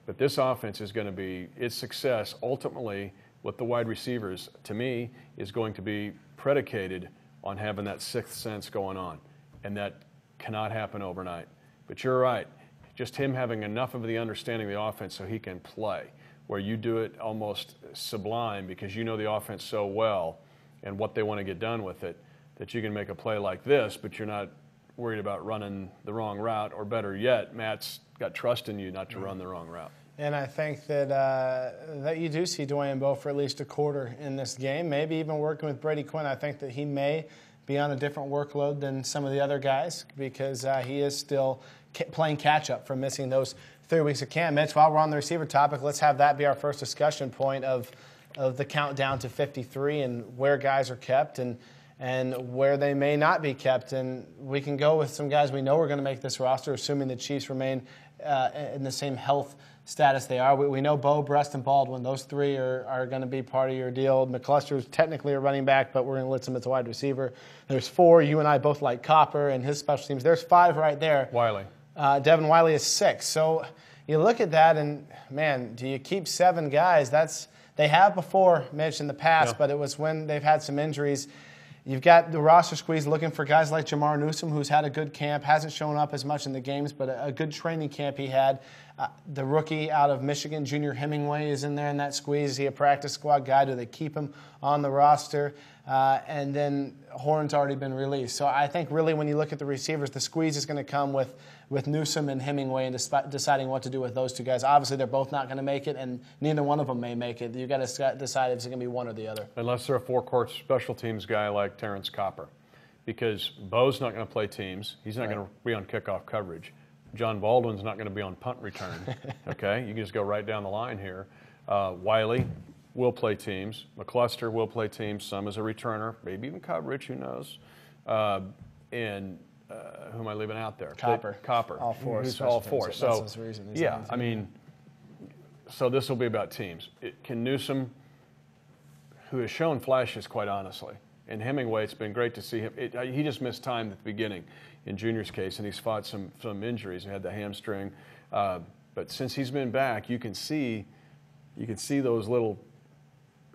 But this offense is going to be, its success ultimately with the wide receivers, to me, is going to be predicated on having that sixth sense going on. And that cannot happen overnight. But you're right. Just him having enough of the understanding of the offense so he can play, where you do it almost sublime because you know the offense so well and what they want to get done with it that you can make a play like this, but you're not worried about running the wrong route, or better yet, Matt's got trust in you not to run the wrong route. And I think that that you do see Dwayne Bowe for at least a quarter in this game, maybe even working with Brady Quinn. I think that he may be on a different workload than some of the other guys because he is still playing catch-up from missing those 3 weeks of camp. Mitch, while we're on the receiver topic, let's have that be our first discussion point of the countdown to 53 and where guys are kept and where they may not be kept. And we can go with some guys we know are going to make this roster, assuming the Chiefs remain in the same health status they are. We know Bowe, Breast, and Baldwin. Those three are going to be part of your deal. McCluster's technically a running back, but we're going to list him as a wide receiver. There's 4. You and I both like Copper and his special teams. There's 5 right there. Wiley. Devin Wiley is 6. So you look at that and, man, do you keep 7 guys? They have before, Mitch, in the past, but it was when they've had some injuries. You've got the roster squeeze looking for guys like Jamar Newsom, who's had a good camp, hasn't shown up as much in the games, but a good training camp he had. The rookie out of Michigan, Junior Hemingway, is in there in that squeeze. Is he a practice squad guy? Do they keep him on the roster? and then Horn's already been released. So I think really when you look at the receivers, the squeeze is going to come with Newsome and Hemingway and deciding what to do with those two guys. Obviously, they're both not going to make it, and neither one of them may make it. You've got to decide if it's going to be one or the other. Unless they're a four-court special teams guy like Terrence Copper, because Bo's not going to play teams. He's not going to be on kickoff coverage. John Baldwin's not going to be on punt return. Okay, you can just go right down the line here. Wiley will play teams. McCluster will play teams, some as a returner, maybe even coverage, who knows. And who am I leaving out there? Copper. All four. He's all four. So, that's the reason. yeah, I mean, so this will be about teams. Can Newsome, who has shown flashes, quite honestly, and Hemingway, it's been great to see him. He just missed time at the beginning in Junior's case, and he's fought some injuries. He had the hamstring. But since he's been back, you can see those little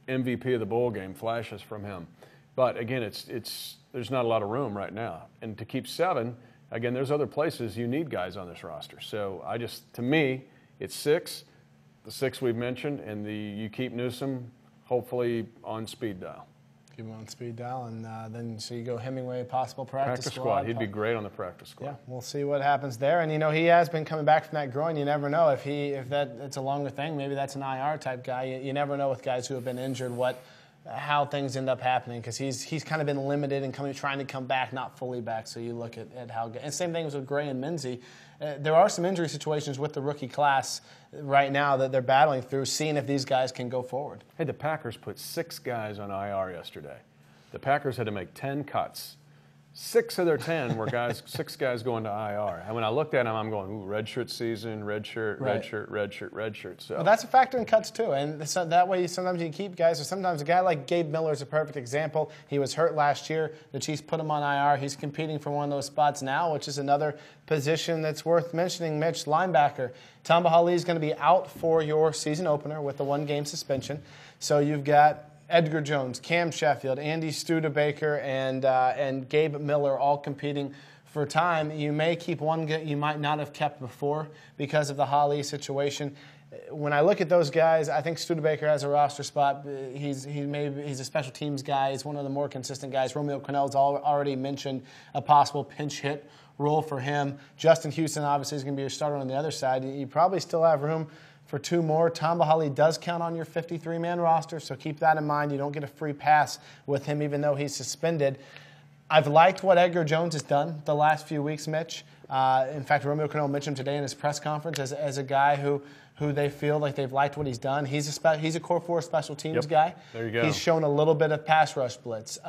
MVP of the bowl game flashes from him. But again, there's not a lot of room right now. And to keep 7, again, there's other places you need guys on this roster. So to me, it's 6, the 6 we've mentioned, and you keep Newsome hopefully on speed dial. Keep him on speed dial, and then so you go Hemingway, possible practice squad. He'd be great on the practice squad. Yeah, we'll see what happens there. And he has been coming back from that groin. You never know if it's a longer thing. Maybe that's an IR type guy. You never know with guys who have been injured how things end up happening, because he's kind of been limited and trying to come back, not fully back. So you look at how. And same thing with Gray and Minzy. There are some injury situations with the rookie class right now that they're battling through, seeing if these guys can go forward. Hey, the Packers put 6 guys on IR yesterday. The Packers had to make 10 cuts. 6 of their 10 were 6 guys going to IR. And when I looked at them, I'm going, ooh, redshirt season, redshirt. So well, that's a factor in cuts too, and so that way sometimes you keep guys. Or sometimes a guy like Gabe Miller is a perfect example. He was hurt last year. The Chiefs put him on IR. He's competing for one of those spots now, which is another position that's worth mentioning. Mitch, linebacker. Tamba Hali is going to be out for your season opener with the 1-game suspension. So you've got Edgar Jones, Cam Sheffield, Andy Studebaker, and Gabe Miller all competing for time. You may keep one you might not have kept before because of the Holly situation. When I look at those guys, I think Studebaker has a roster spot. He's a special teams guy. He's one of the more consistent guys. Romeo Crennel's already mentioned a possible pinch hit role for him. Justin Houston obviously is going to be your starter on the other side. You probably still have room for 2 more. Tamba Hali does count on your 53-man roster, so keep that in mind. You don't get a free pass with him, even though he's suspended. I've liked what Edgar Jones has done the last few weeks, Mitch. In fact, Romeo Crennel mentioned him today in his press conference as a guy who they feel like they've liked what he's done. He's a core 4 special teams guy. There you go. He's shown a little bit of pass rush blitz.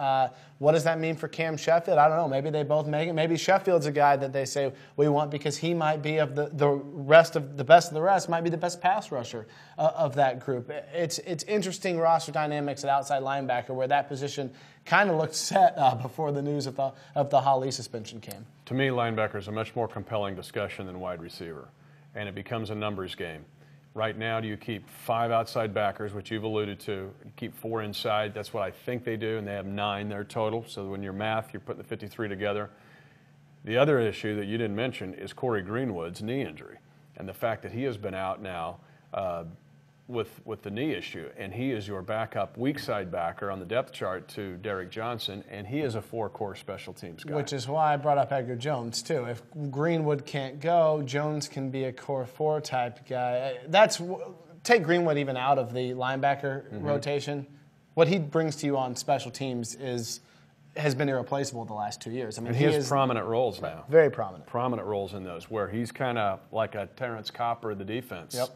What does that mean for Cam Sheffield? I don't know. Maybe they both make it. Maybe Sheffield's a guy that they say we want because he might be of the best of the rest, might be the best pass rusher of that group. It's interesting roster dynamics at outside linebacker where that position kind of looked set before the news of the Hali suspension came. To me, linebacker is a much more compelling discussion than wide receiver, and it becomes a numbers game. Right now, do you keep 5 outside backers, which you've alluded to? You keep 4 inside. That's what I think they do, and they have 9 there total. So when you're you're putting the 53 together. The other issue that you didn't mention is Corey Greenwood's knee injury, and the fact that he has been out now with the knee issue, and he is your backup weak side backer on the depth chart to Derek Johnson, and he is a 4-core special teams guy. Which is why I brought up Edgar Jones too. If Greenwood can't go, Jones can be a core 4 type guy. Take Greenwood even out of the linebacker rotation. What he brings to you on special teams has been irreplaceable the last 2 years. I mean, and he has prominent roles now. Very prominent. Prominent roles in those, where he's kind of like a Terrence Copper of the defense. Yep.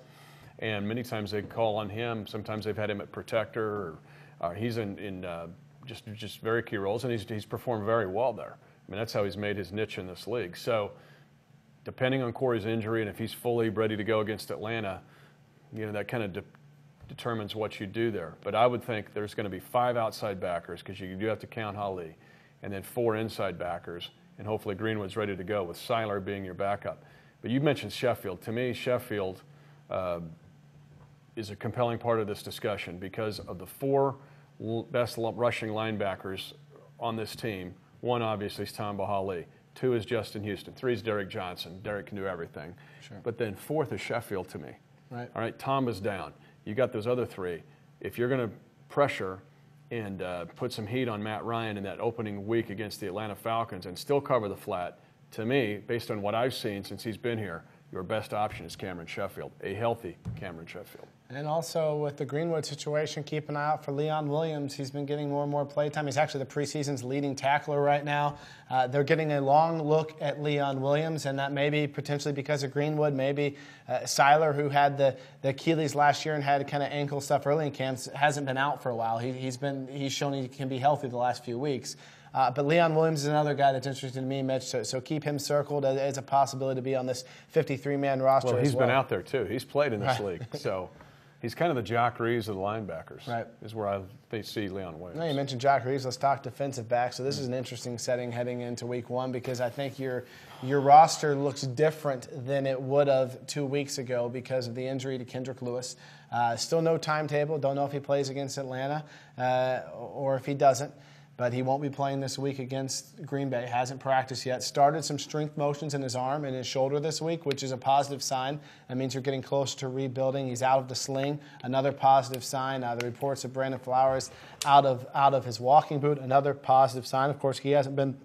And many times they call on him. Sometimes they've had him at protector, or he's in just very key roles, and he's performed very well there. I mean, that's how he's made his niche in this league. So, depending on Corey's injury and if he's fully ready to go against Atlanta, that kind of determines what you do there. But I would think there's going to be 5 outside backers because you do have to count Hali, and then 4 inside backers, and hopefully Greenwood's ready to go with Seiler being your backup. But you mentioned Sheffield. To me, Sheffield is a compelling part of this discussion because of the 4 best rushing linebackers on this team. 1, obviously, is Tamba Hali. 2 is Justin Houston. 3 is Derek Johnson. Derek can do everything. Sure. But then 4th is Sheffield to me. Right. All right, Tamba's down. You got those other 3. If you're going to pressure and put some heat on Matt Ryan in that opening week against the Atlanta Falcons and still cover the flat, to me, based on what I've seen since he's been here, your best option is Cameron Sheffield, a healthy Cameron Sheffield. And also with the Greenwood situation, keep an eye out for Leon Williams. He's been getting more and more play time. He's actually the preseason's leading tackler right now. They're getting a long look at Leon Williams, and that may be potentially because of Greenwood. Maybe Seiler, who had the Achilles last year and had kind of ankle stuff early in camps, hasn't been out for a while. He's shown he can be healthy the last few weeks. But Leon Williams is another guy that's interested in me, Mitch, so keep him circled as a possibility to be on this 53-man roster. Well, he's as well. Been out there, too. He's played in this league. So he's kind of the Jock Reeves of the linebackers, right? Is where they see Leon Williams. No, you mentioned Jock Reeves. Let's talk defensive back. So this is an interesting setting heading into week one because I think your roster looks different than it would have 2 weeks ago because of the injury to Kendrick Lewis. Still no timetable. Don't know if he plays against Atlanta or if he doesn't. But he won't be playing this week against Green Bay. Hasn't practiced yet. Started some strength motions in his arm and his shoulder this week, which is a positive sign. That means you're getting closer to rebuilding. He's out of the sling. Another positive sign. The reports of Brandon Flowers out of his walking boot. Another positive sign. Of course, he hasn't been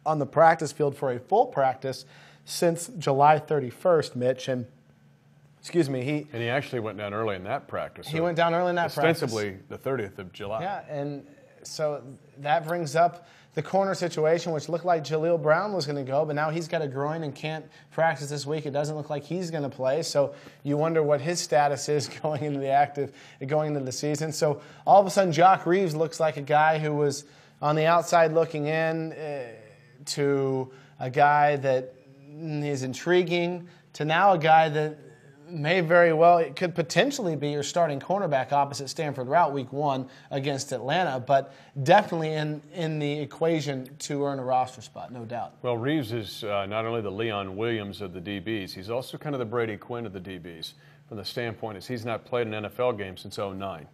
on the practice field for a full practice since July 31st, Mitch. And he actually went down early in that practice. He went down early in that practice. Ostensibly the 30th of July. Yeah, and so that brings up the corner situation, which looked like Jaleel Brown was going to go, but now he's got a groin and can't practice this week. It doesn't look like he's going to play, so you wonder what his status is going into the season. So all of a sudden, Jock Reeves looks like a guy who was on the outside looking in to a guy that is intriguing to now a guy that may very well, it could potentially be your starting cornerback opposite Stanford Route week one against Atlanta, but definitely in the equation to earn a roster spot, no doubt. Well, Reeves is not only the Leon Williams of the DBs, he's also kind of the Brady Quinn of the DBs from the standpoint is he's not played an NFL game since 2009.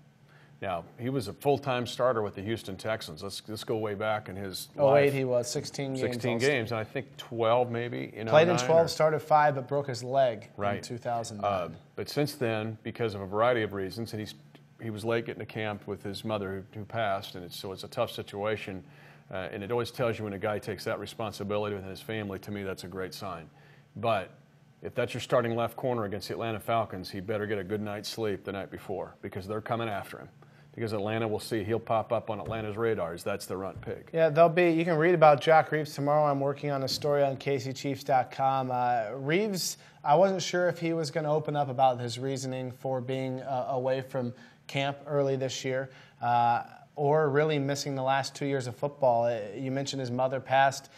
Now, he was a full-time starter with the Houston Texans. Let's go way back in his life. 08 he was, 16 games. 16 games, and I think 12 maybe in 09. Played in 12, started 5, but broke his leg in 2009. But since then, because of a variety of reasons, and he was late getting to camp with his mother who passed, and so it's a tough situation. And it always tells you when a guy takes that responsibility within his family, to me that's a great sign. But if that's your starting left corner against the Atlanta Falcons, he better get a good night's sleep the night before because they're coming after him. Because Atlanta will see he'll pop up on Atlanta's radars. That's the runt pick. Yeah, you can read about Jock Reeves tomorrow. I'm working on a story on KCChiefs.com. Reeves, I wasn't sure if he was going to open up about his reasoning for being away from camp early this year or really missing the last 2 years of football. You mentioned his mother passed.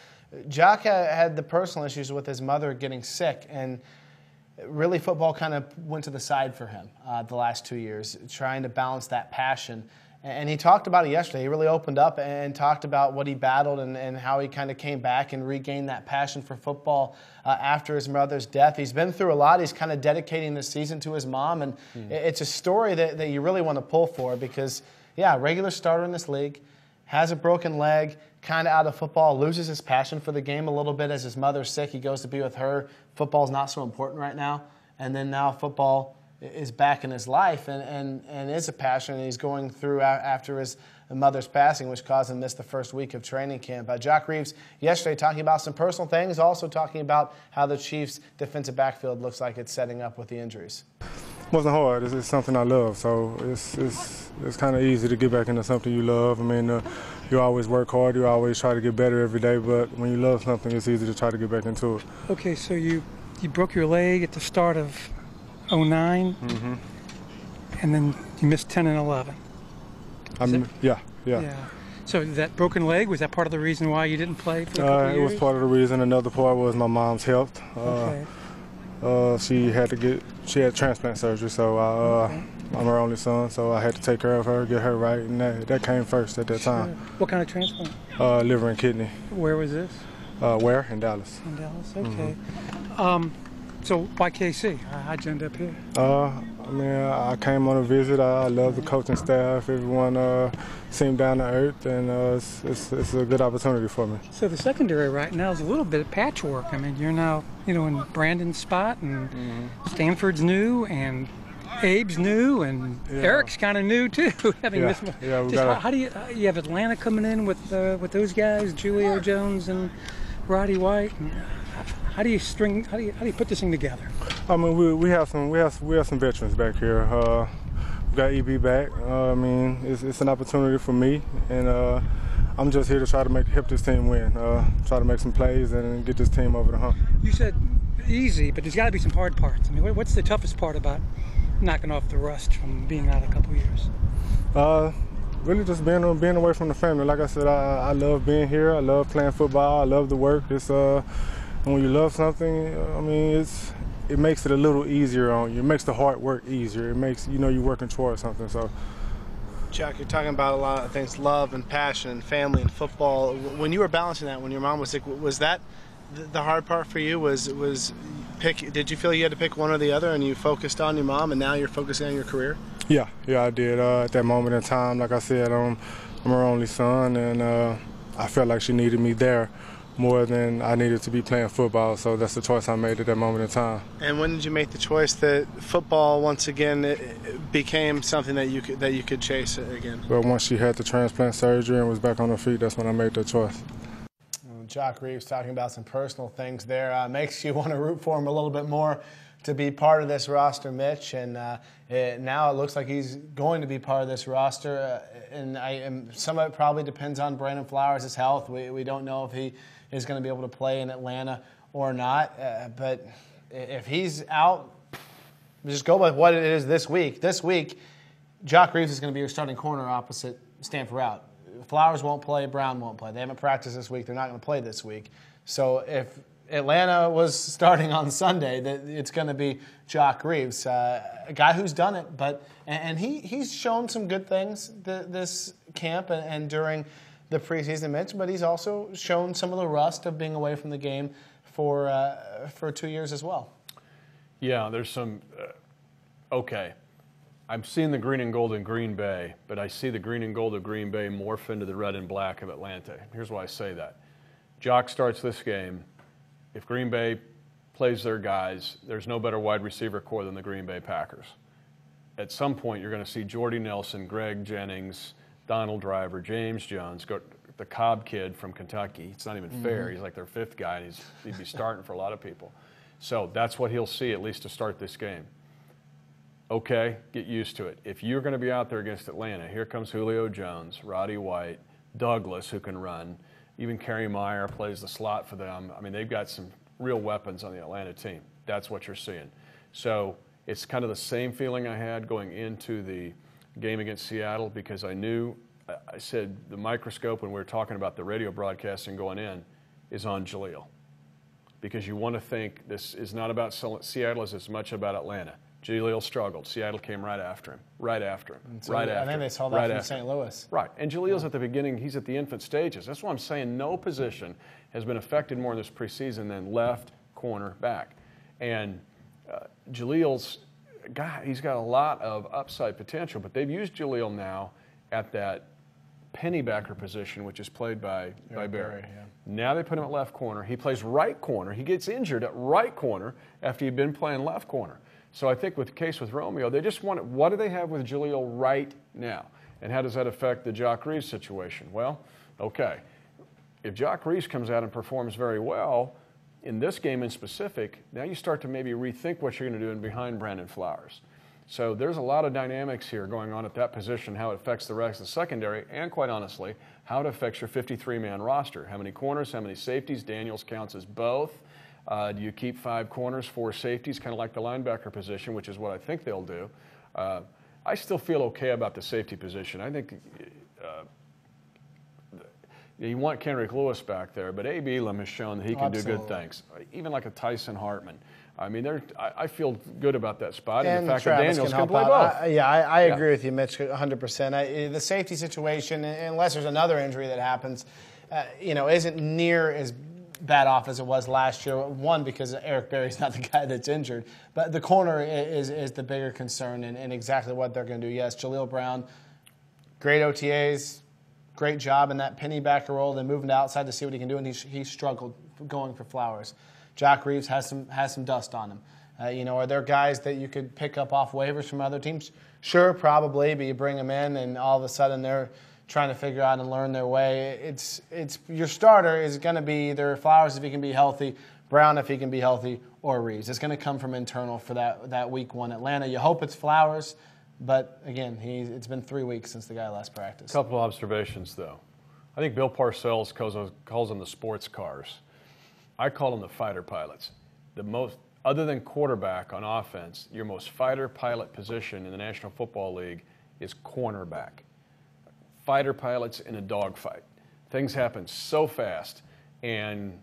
Jock had the personal issues with his mother getting sick, and really, football kind of went to the side for him the last 2 years, trying to balance that passion. And he talked about it yesterday. He really opened up and talked about what he battled and how he kind of came back and regained that passion for football after his mother's death. He's been through a lot. He's kind of dedicating this season to his mom. And it's a story that you really want to pull for because, yeah, regular starter in this league, has a broken leg, kind of out of football, loses his passion for the game a little bit as his mother's sick. He goes to be with her. Football's not so important right now. And then now football is back in his life and is a passion. And he's going through after his mother's passing, which caused him to miss the first week of training camp. Jock Reeves yesterday talking about some personal things, also talking about how the Chiefs' defensive backfield looks like it's setting up with the injuries. It wasn't hard. It's something I love, so it's kind of easy to get back into something you love. I mean, you always work hard. You always try to get better every day, but when you love something, it's easy to try to get back into it. Okay, so you broke your leg at the start of 2009, and then you missed 10 and 11. Yeah. So that broken leg, was that part of the reason why you didn't play for a couple of years? It was part of the reason. Another part was my mom's health. Okay. She had transplant surgery, so I'm her only son, so I had to take care of her, get her right, and that came first at that time. What kind of transplant? Liver and kidney. Where was this? Where? In Dallas. In Dallas, okay. So why KC? How'd you end up here? I mean, I came on a visit. I love the coaching staff. Everyone seemed down to earth, and it's a good opportunity for me. So the secondary right now is a little bit of patchwork. I mean, you're now, in Brandon's spot, and Stanford's new, and Abe's new and Eric's kind of new too. Having missed how do you have Atlanta coming in with those guys, Julio Jones and Roddy White? How do you put this thing together? I mean, we have some veterans back here. We got EB back. I mean, it's an opportunity for me, and I'm just here to try to help this team win. Try to make some plays and get this team over the hump. You said easy, but there's got to be some hard parts. I mean, what's the toughest part about knocking off the rust from being out a couple years? Really just being away from the family. Like I said, I love being here. I love playing football. I love the work. It's when you love something, I mean, it makes it a little easier on you. It makes the hard work easier. It makes you're working towards something. So, Chuck, you're talking about a lot of things: love and passion, and family and football. When you were balancing that, when your mom was sick, was that the hard part for you? Did you feel you had to pick one or the other, and you focused on your mom, and now you're focusing on your career? Yeah, I did. At that moment in time, like I said, I'm her only son, and I felt like she needed me there more than I needed to be playing football. So that's the choice I made at that moment in time. And when did you make the choice that football once again became something that you could chase again? Well, once she had the transplant surgery and was back on her feet, that's when I made that choice. Jock Reeves talking about some personal things there. Makes you want to root for him a little bit more to be part of this roster, Mitch. And now it looks like he's going to be part of this roster. And some of it probably depends on Brandon Flowers' health. We don't know if he is going to be able to play in Atlanta or not. But if he's out, just go by what it is this week. This week, Jock Reeves is going to be your starting corner opposite Stanford Route. Flowers won't play, Brown won't play. They haven't practiced this week. They're not going to play this week. So if Atlanta was starting on Sunday, it's going to be Jock Reeves, a guy who's done it. And he's shown some good things this camp and during the preseason, Mitch, but he's also shown some of the rust of being away from the game for 2 years as well. Yeah, there's some okay. I'm seeing the green and gold in Green Bay, but I see the green and gold of Green Bay morph into the red and black of Atlanta. Here's why I say that. Jock starts this game. If Green Bay plays their guys, there's no better wide receiver core than the Green Bay Packers. At some point, you're going to see Jordy Nelson, Greg Jennings, Donald Driver, James Jones, the Cobb kid from Kentucky. It's not even fair. He's like their fifth guy, and he'd be starting for a lot of people. So that's what he'll see, at least to start this game. Okay, get used to it. If you're going to be out there against Atlanta, here comes Julio Jones, Roddy White, Douglas, who can run. Even Kerry Meyer plays the slot for them. I mean, they've got some real weapons on the Atlanta team. That's what you're seeing. So it's kind of the same feeling I had going into the game against Seattle, because I knew, I said the microscope when we were talking about the radio broadcasting going in is on Jaleel. Because you want to think this is not about Seattle as much about Atlanta. Jaleel struggled. Seattle came right after him. I think they saw that from St. Louis. Right. And Jaleel's at the beginning. He's at the infant stages. That's why I'm saying no position has been affected more in this preseason than left, corner, back. And Jaleel's guy, he's got a lot of upside potential, but they've used Jaleel now at that pennybacker position, which is played by Barry. Yeah. Now they put him at left corner. He plays right corner. He gets injured at right corner after he'd been playing left corner. So I think with the case with Romeo, they just want what do they have with Jaleel right now? And how does that affect the Jock Reeves situation? Well, okay. If Jock Reeves comes out and performs very well in this game in specific, now you start to maybe rethink what you're going to do in behind Brandon Flowers. So there's a lot of dynamics here going on at that position, how it affects the rest of the secondary, and quite honestly, how it affects your 53-man roster. How many corners, how many safeties? Daniels counts as both. Do you keep 5 corners, 4 safeties, kind of like the linebacker position, which is what I think they'll do. I still feel okay about the safety position. I think you want Kendrick Lewis back there, but Abe Elam has shown that he can do good things, even like a Tyson Hartman. I mean, I feel good about that spot, and the fact that Daniels can play both. I agree with you, Mitch, 100%. The safety situation, unless there's another injury that happens, isn't near as bad off as it was last year. One, because Eric Berry's not the guy that's injured, but the corner is the bigger concern, and exactly what they're going to do. Yes, Jaleel Brown, great OTAs, great job in that pennybacker role, then moving to outside to see what he can do, and he struggled going for Flowers. Jock Reeves has some dust on him. Are there guys that you could pick up off waivers from other teams? Sure, probably, but you bring them in and all of a sudden they're trying to figure out and learn their way. It's your starter is going to be either Flowers if he can be healthy, Brown if he can be healthy, or Reeves. It's going to come from internal for that week 1 Atlanta. You hope it's Flowers, but again, it's been 3 weeks since the guy last practiced. A couple of observations, though. I think Bill Parcells calls them the sports cars. I call them the fighter pilots. Other than quarterback on offense, your most fighter pilot position in the National Football League is cornerback. Fighter pilots in a dogfight. Things happen so fast, and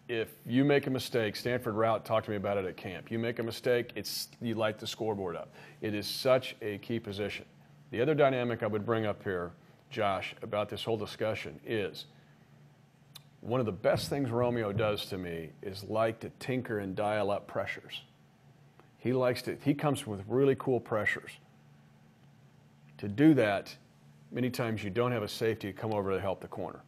if you make a mistake, Stanford Route talked to me about it at camp. You make a mistake, you light the scoreboard up. It is such a key position. The other dynamic I would bring up here, Josh, about this whole discussion is one of the best things Romeo does to me is like to tinker and dial up pressures. He comes with really cool pressures. To do that, many times you don't have a safety come over to help the corner.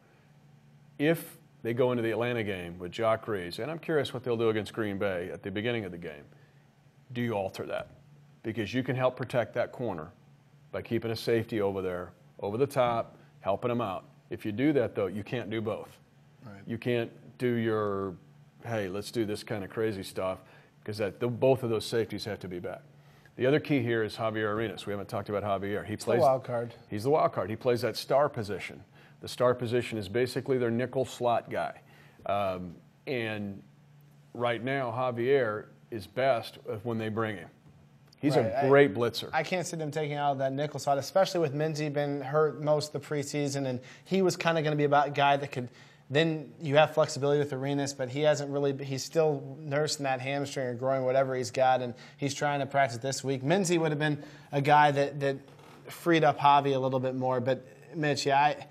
If they go into the Atlanta game with Jock Reeves, and I'm curious what they'll do against Green Bay at the beginning of the game, do you alter that? Because you can help protect that corner by keeping a safety over there, over the top, helping them out. If you do that, though, you can't do both. Right. You can't do your, hey, let's do this kind of crazy stuff, because both of those safeties have to be back. The other key here is Xavier Arena. We haven't talked about Javier. He's the wild card. He's the wild card. He plays that star position. The star position is basically their nickel slot guy. And right now, Javier is best when they bring him. He's a great blitzer. I can't see them taking out of that nickel slot, especially with Minzy been hurt most of the preseason, and he was kind of going to be about a guy that could. Then you have flexibility with Arenas, but he hasn't really. He's still nursing that hamstring or growing whatever he's got, and he's trying to practice this week. Minzy would have been a guy that freed up Javi a little bit more, but Mitch, I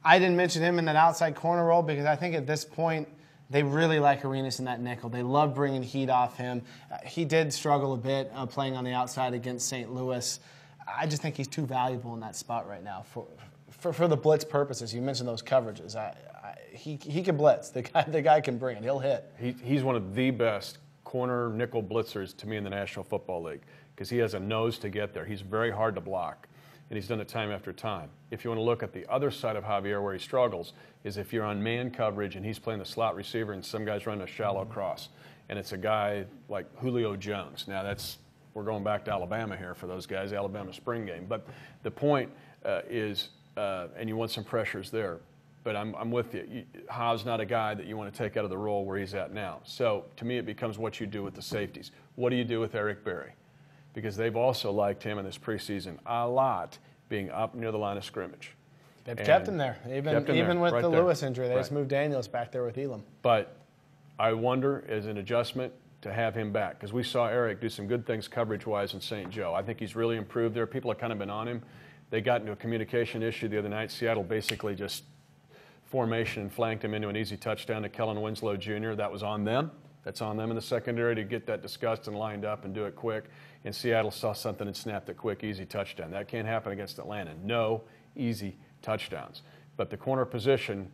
didn't mention him in that outside corner role because I think at this point they really like Arenas in that nickel. They love bringing heat off him. He did struggle a bit playing on the outside against St. Louis. I just think he's too valuable in that spot right now for the blitz purposes. You mentioned those coverages. He can blitz. The guy can bring it. He'll hit. He's one of the best corner nickel blitzers to me in the National Football League because he has a nose to get there. He's very hard to block, and he's done it time after time. If you want to look at the other side of Javier where he struggles is if you're on man coverage and he's playing the slot receiver and some guy's running a shallow cross, and it's a guy like Julio Jones. Now we're going back to Alabama here for those guys, Alabama spring game. But the point is, and you want some pressures there. But I'm with you. Ha's not a guy that you want to take out of the role where he's at now. So to me, it becomes what you do with the safeties. What do you do with Eric Berry? Because they've also liked him in this preseason a lot, being up near the line of scrimmage. They've kept him there, even with the Lewis injury. They just moved Daniels back there with Elam. But I wonder, as an adjustment, to have him back because we saw Eric do some good things coverage-wise in St. Joe. I think he's really improved there. People have kind of been on him. They got into a communication issue the other night. Seattle basically just formation and flanked him into an easy touchdown to Kellen Winslow Jr. That was on them. That's on them in the secondary to get that discussed and lined up and do it quick. And Seattle saw something and snapped a quick, easy touchdown. That can't happen against Atlanta. No easy touchdowns. But the corner position,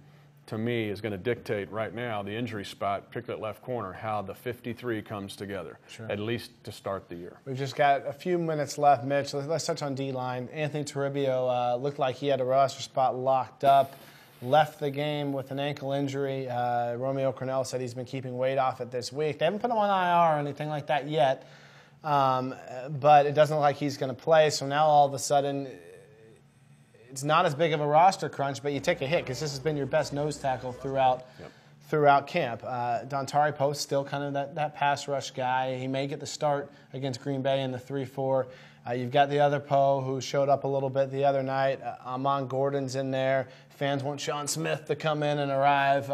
to me, is going to dictate right now the injury spot, particularly at left corner, how the 53 comes together, at least to start the year. We've just got a few minutes left, Mitch. Let's touch on D-line. Anthony Toribio looked like he had a roster spot locked up. Left the game with an ankle injury. Romeo Cornell said he's been keeping weight off it this week. They haven't put him on IR or anything like that yet, but it doesn't look like he's going to play. So now all of a sudden, it's not as big of a roster crunch, but you take a hit because this has been your best nose tackle throughout camp. Dontari Post still kind of that pass rush guy. He may get the start against Green Bay in the 3-4. You've got the other Poe who showed up a little bit the other night. Amon Gordon's in there. Fans want Sean Smith to come in and arrive.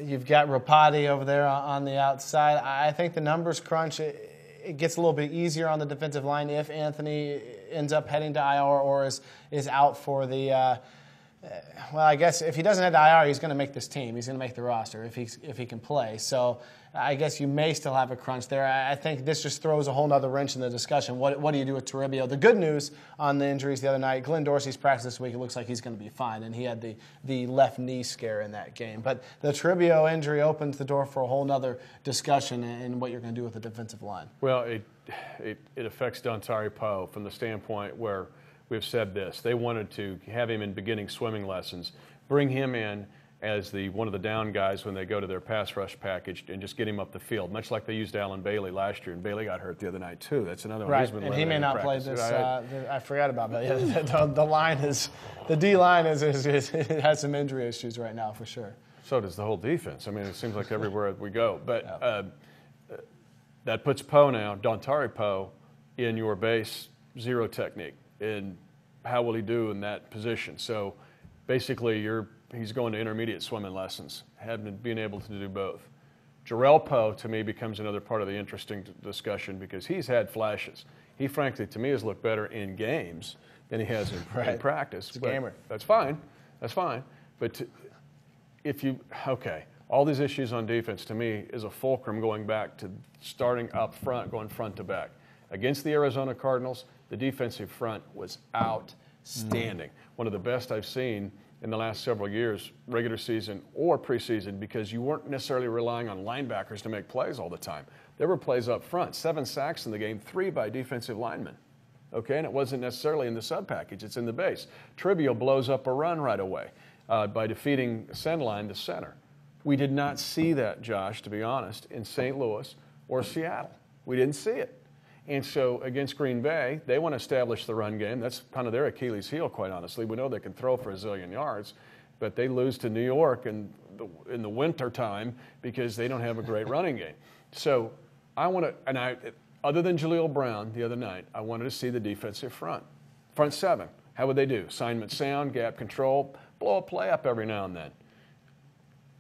You've got Rapati over there on the outside. I think the numbers crunch, it gets a little bit easier on the defensive line if Anthony ends up heading to IR or is out for the well, I guess if he doesn't head to IR, he's going to make this team. He's going to make the roster if he can play. So I guess you may still have a crunch there. I think this just throws a whole nother wrench in the discussion. What do you do with Toribio? The good news on the injuries the other night, Glenn Dorsey's practice this week, it looks like he's going to be fine, and he had the left knee scare in that game. But the Toribio injury opens the door for a whole nother discussion in what you're going to do with the defensive line. Well, it affects Dontari Poe from the standpoint where we've said this. They wanted to have him in beginning swimming lessons, bring him in as one of the down guys when they go to their pass rush package and just get him up the field, much like they used Alan Bailey last year, and Bailey got hurt the other night too. That's another one. Right, and he may not play this. I forgot about that. Yeah, the D line has some injury issues right now for sure. So does the whole defense. I mean, it seems like everywhere we go. But that puts Poe now, Dontari Poe, in your base zero technique. And how will he do in that position? So basically he's going to intermediate swimming lessons, being able to do both. Jarrell Poe, to me, becomes another part of the interesting discussion because he's had flashes. He, frankly, to me, has looked better in games than he has in practice. He's a gamer. That's fine. That's fine. But all these issues on defense, to me, is a fulcrum going back to starting up front, going front to back. Against the Arizona Cardinals, the defensive front was outstanding. One of the best I've seen in the last several years, regular season or preseason, because you weren't necessarily relying on linebackers to make plays all the time. There were plays up front, 7 sacks in the game, 3 by defensive linemen. Okay, and it wasn't necessarily in the sub package, it's in the base. Toribio blows up a run right away by defeating Sendline, the center. We did not see that, Josh, to be honest, in St. Louis or Seattle. We didn't see it. And so against Green Bay, they want to establish the run game. That's kind of their Achilles heel, quite honestly. We know they can throw for a zillion yards, but they lose to New York in the winter time because they don't have a great running game. So I want to, other than Jaleel Brown the other night, I wanted to see the defensive front 7. How would they do? Assignment sound, gap control, blow a play up every now and then.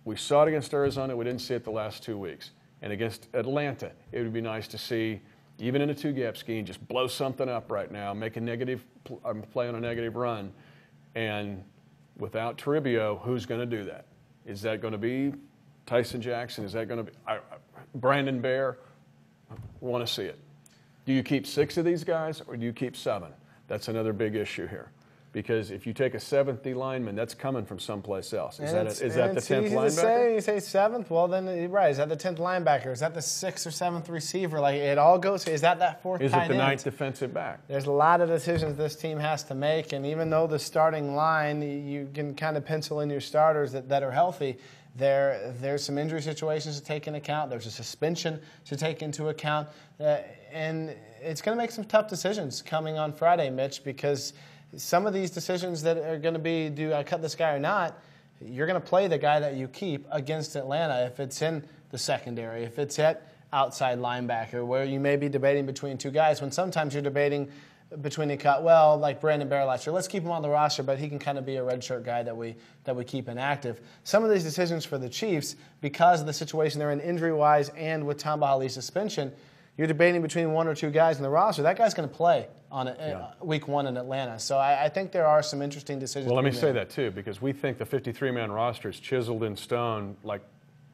We saw it against Arizona. We didn't see it the last 2 weeks. And against Atlanta, it would be nice to see, even in a 2-gap scheme, just blow something up right now, make a negative play on a negative run. And without Toribio, who's going to do that? Is that going to be Tyson Jackson? Is that going to be Brandon Bear? We want to see it. Do you keep 6 of these guys or do you keep 7? That's another big issue here. Because if you take a 7th D lineman, that's coming from someplace else. Is that the 10th linebacker? You say 7th? Well, then, right. Is that the 10th linebacker? Is that the 6th or 7th receiver? Like, it all goes. Is that 4th tight end? Is it the 9th defensive back? There's a lot of decisions this team has to make. And even though the starting line, you can kind of pencil in your starters that are healthy, there's some injury situations to take into account. There's a suspension to take into account. And it's going to make some tough decisions coming on Friday, Mitch, because some of these decisions that are going to be, do I cut this guy or not, you're going to play the guy that you keep against Atlanta if it's in the secondary, if it's at outside linebacker, where you may be debating between 2 guys, when sometimes you're debating between like Brandon Bear last year. Let's keep him on the roster, but he can kind of be a redshirt guy that we keep inactive. Some of these decisions for the Chiefs, because of the situation they're in injury-wise and with Tom Bahali's suspension, you're debating between 1 or 2 guys in the roster. That guy's going to play on week 1 in Atlanta. So I think there are some interesting decisions. Well, let me say that too, because we think the 53-man roster is chiseled in stone like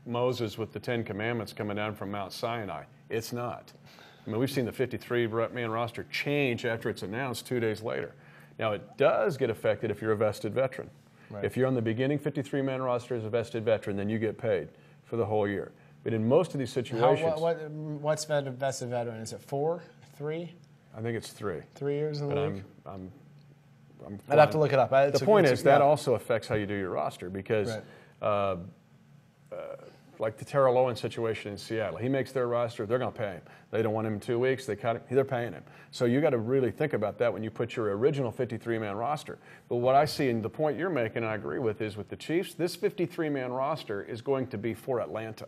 Moses with the 10 Commandments coming down from Mount Sinai. It's not. I mean, we've seen the 53-man roster change after it's announced 2 days later. Now, it does get affected if you're a vested veteran. Right. If you're on the beginning 53-man roster as a vested veteran, then you get paid for the whole year. But in most of these situations, what's vested veteran? Is it 4, 3? I think it's 3. 3 years in the league. I'd have to look it up. The point is that also affects how you do your roster because, like the Terrell Owens situation in Seattle, he makes their roster. They're going to pay him. They don't want him in 2 weeks. They cut him. They're paying him. So you got to really think about that when you put your original 53-man roster. But what I see, and the point you're making, and I agree with, is with the Chiefs, this 53-man roster is going to be for Atlanta.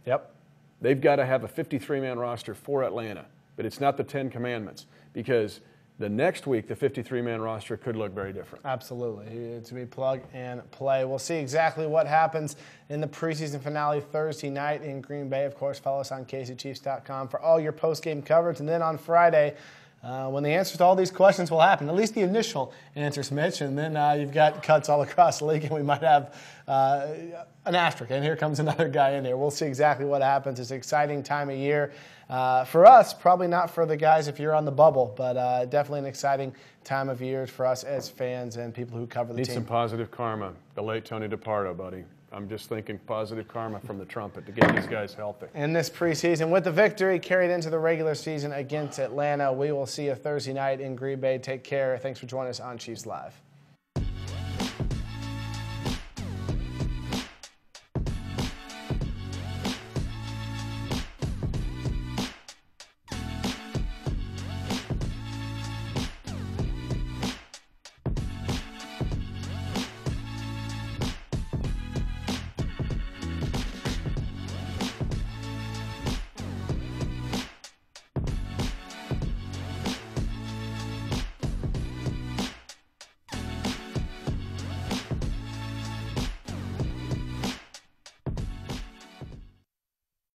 Yep. They've got to have a 53-man roster for Atlanta, but it's not the 10 Commandments because the next week the 53-man roster could look very different. Absolutely. It's to be plug and play. We'll see exactly what happens in the preseason finale Thursday night in Green Bay. Of course, follow us on KCChiefs.com for all your post-game coverage. And then on Friday, when the answers to all these questions will happen, at least the initial answers, Mitch, and then you've got cuts all across the league, and we might have an asterisk, and here comes another guy in there. We'll see exactly what happens. It's an exciting time of year. For us, probably not for the guys if you're on the bubble, but definitely an exciting time of year for us as fans and people who cover the team. Need some positive karma. The late Tony DiPardo, buddy. I'm just thinking positive karma from the trumpet to get these guys healthy. In this preseason, with the victory carried into the regular season against Atlanta, we will see you Thursday night in Green Bay. Take care. Thanks for joining us on Chiefs Live.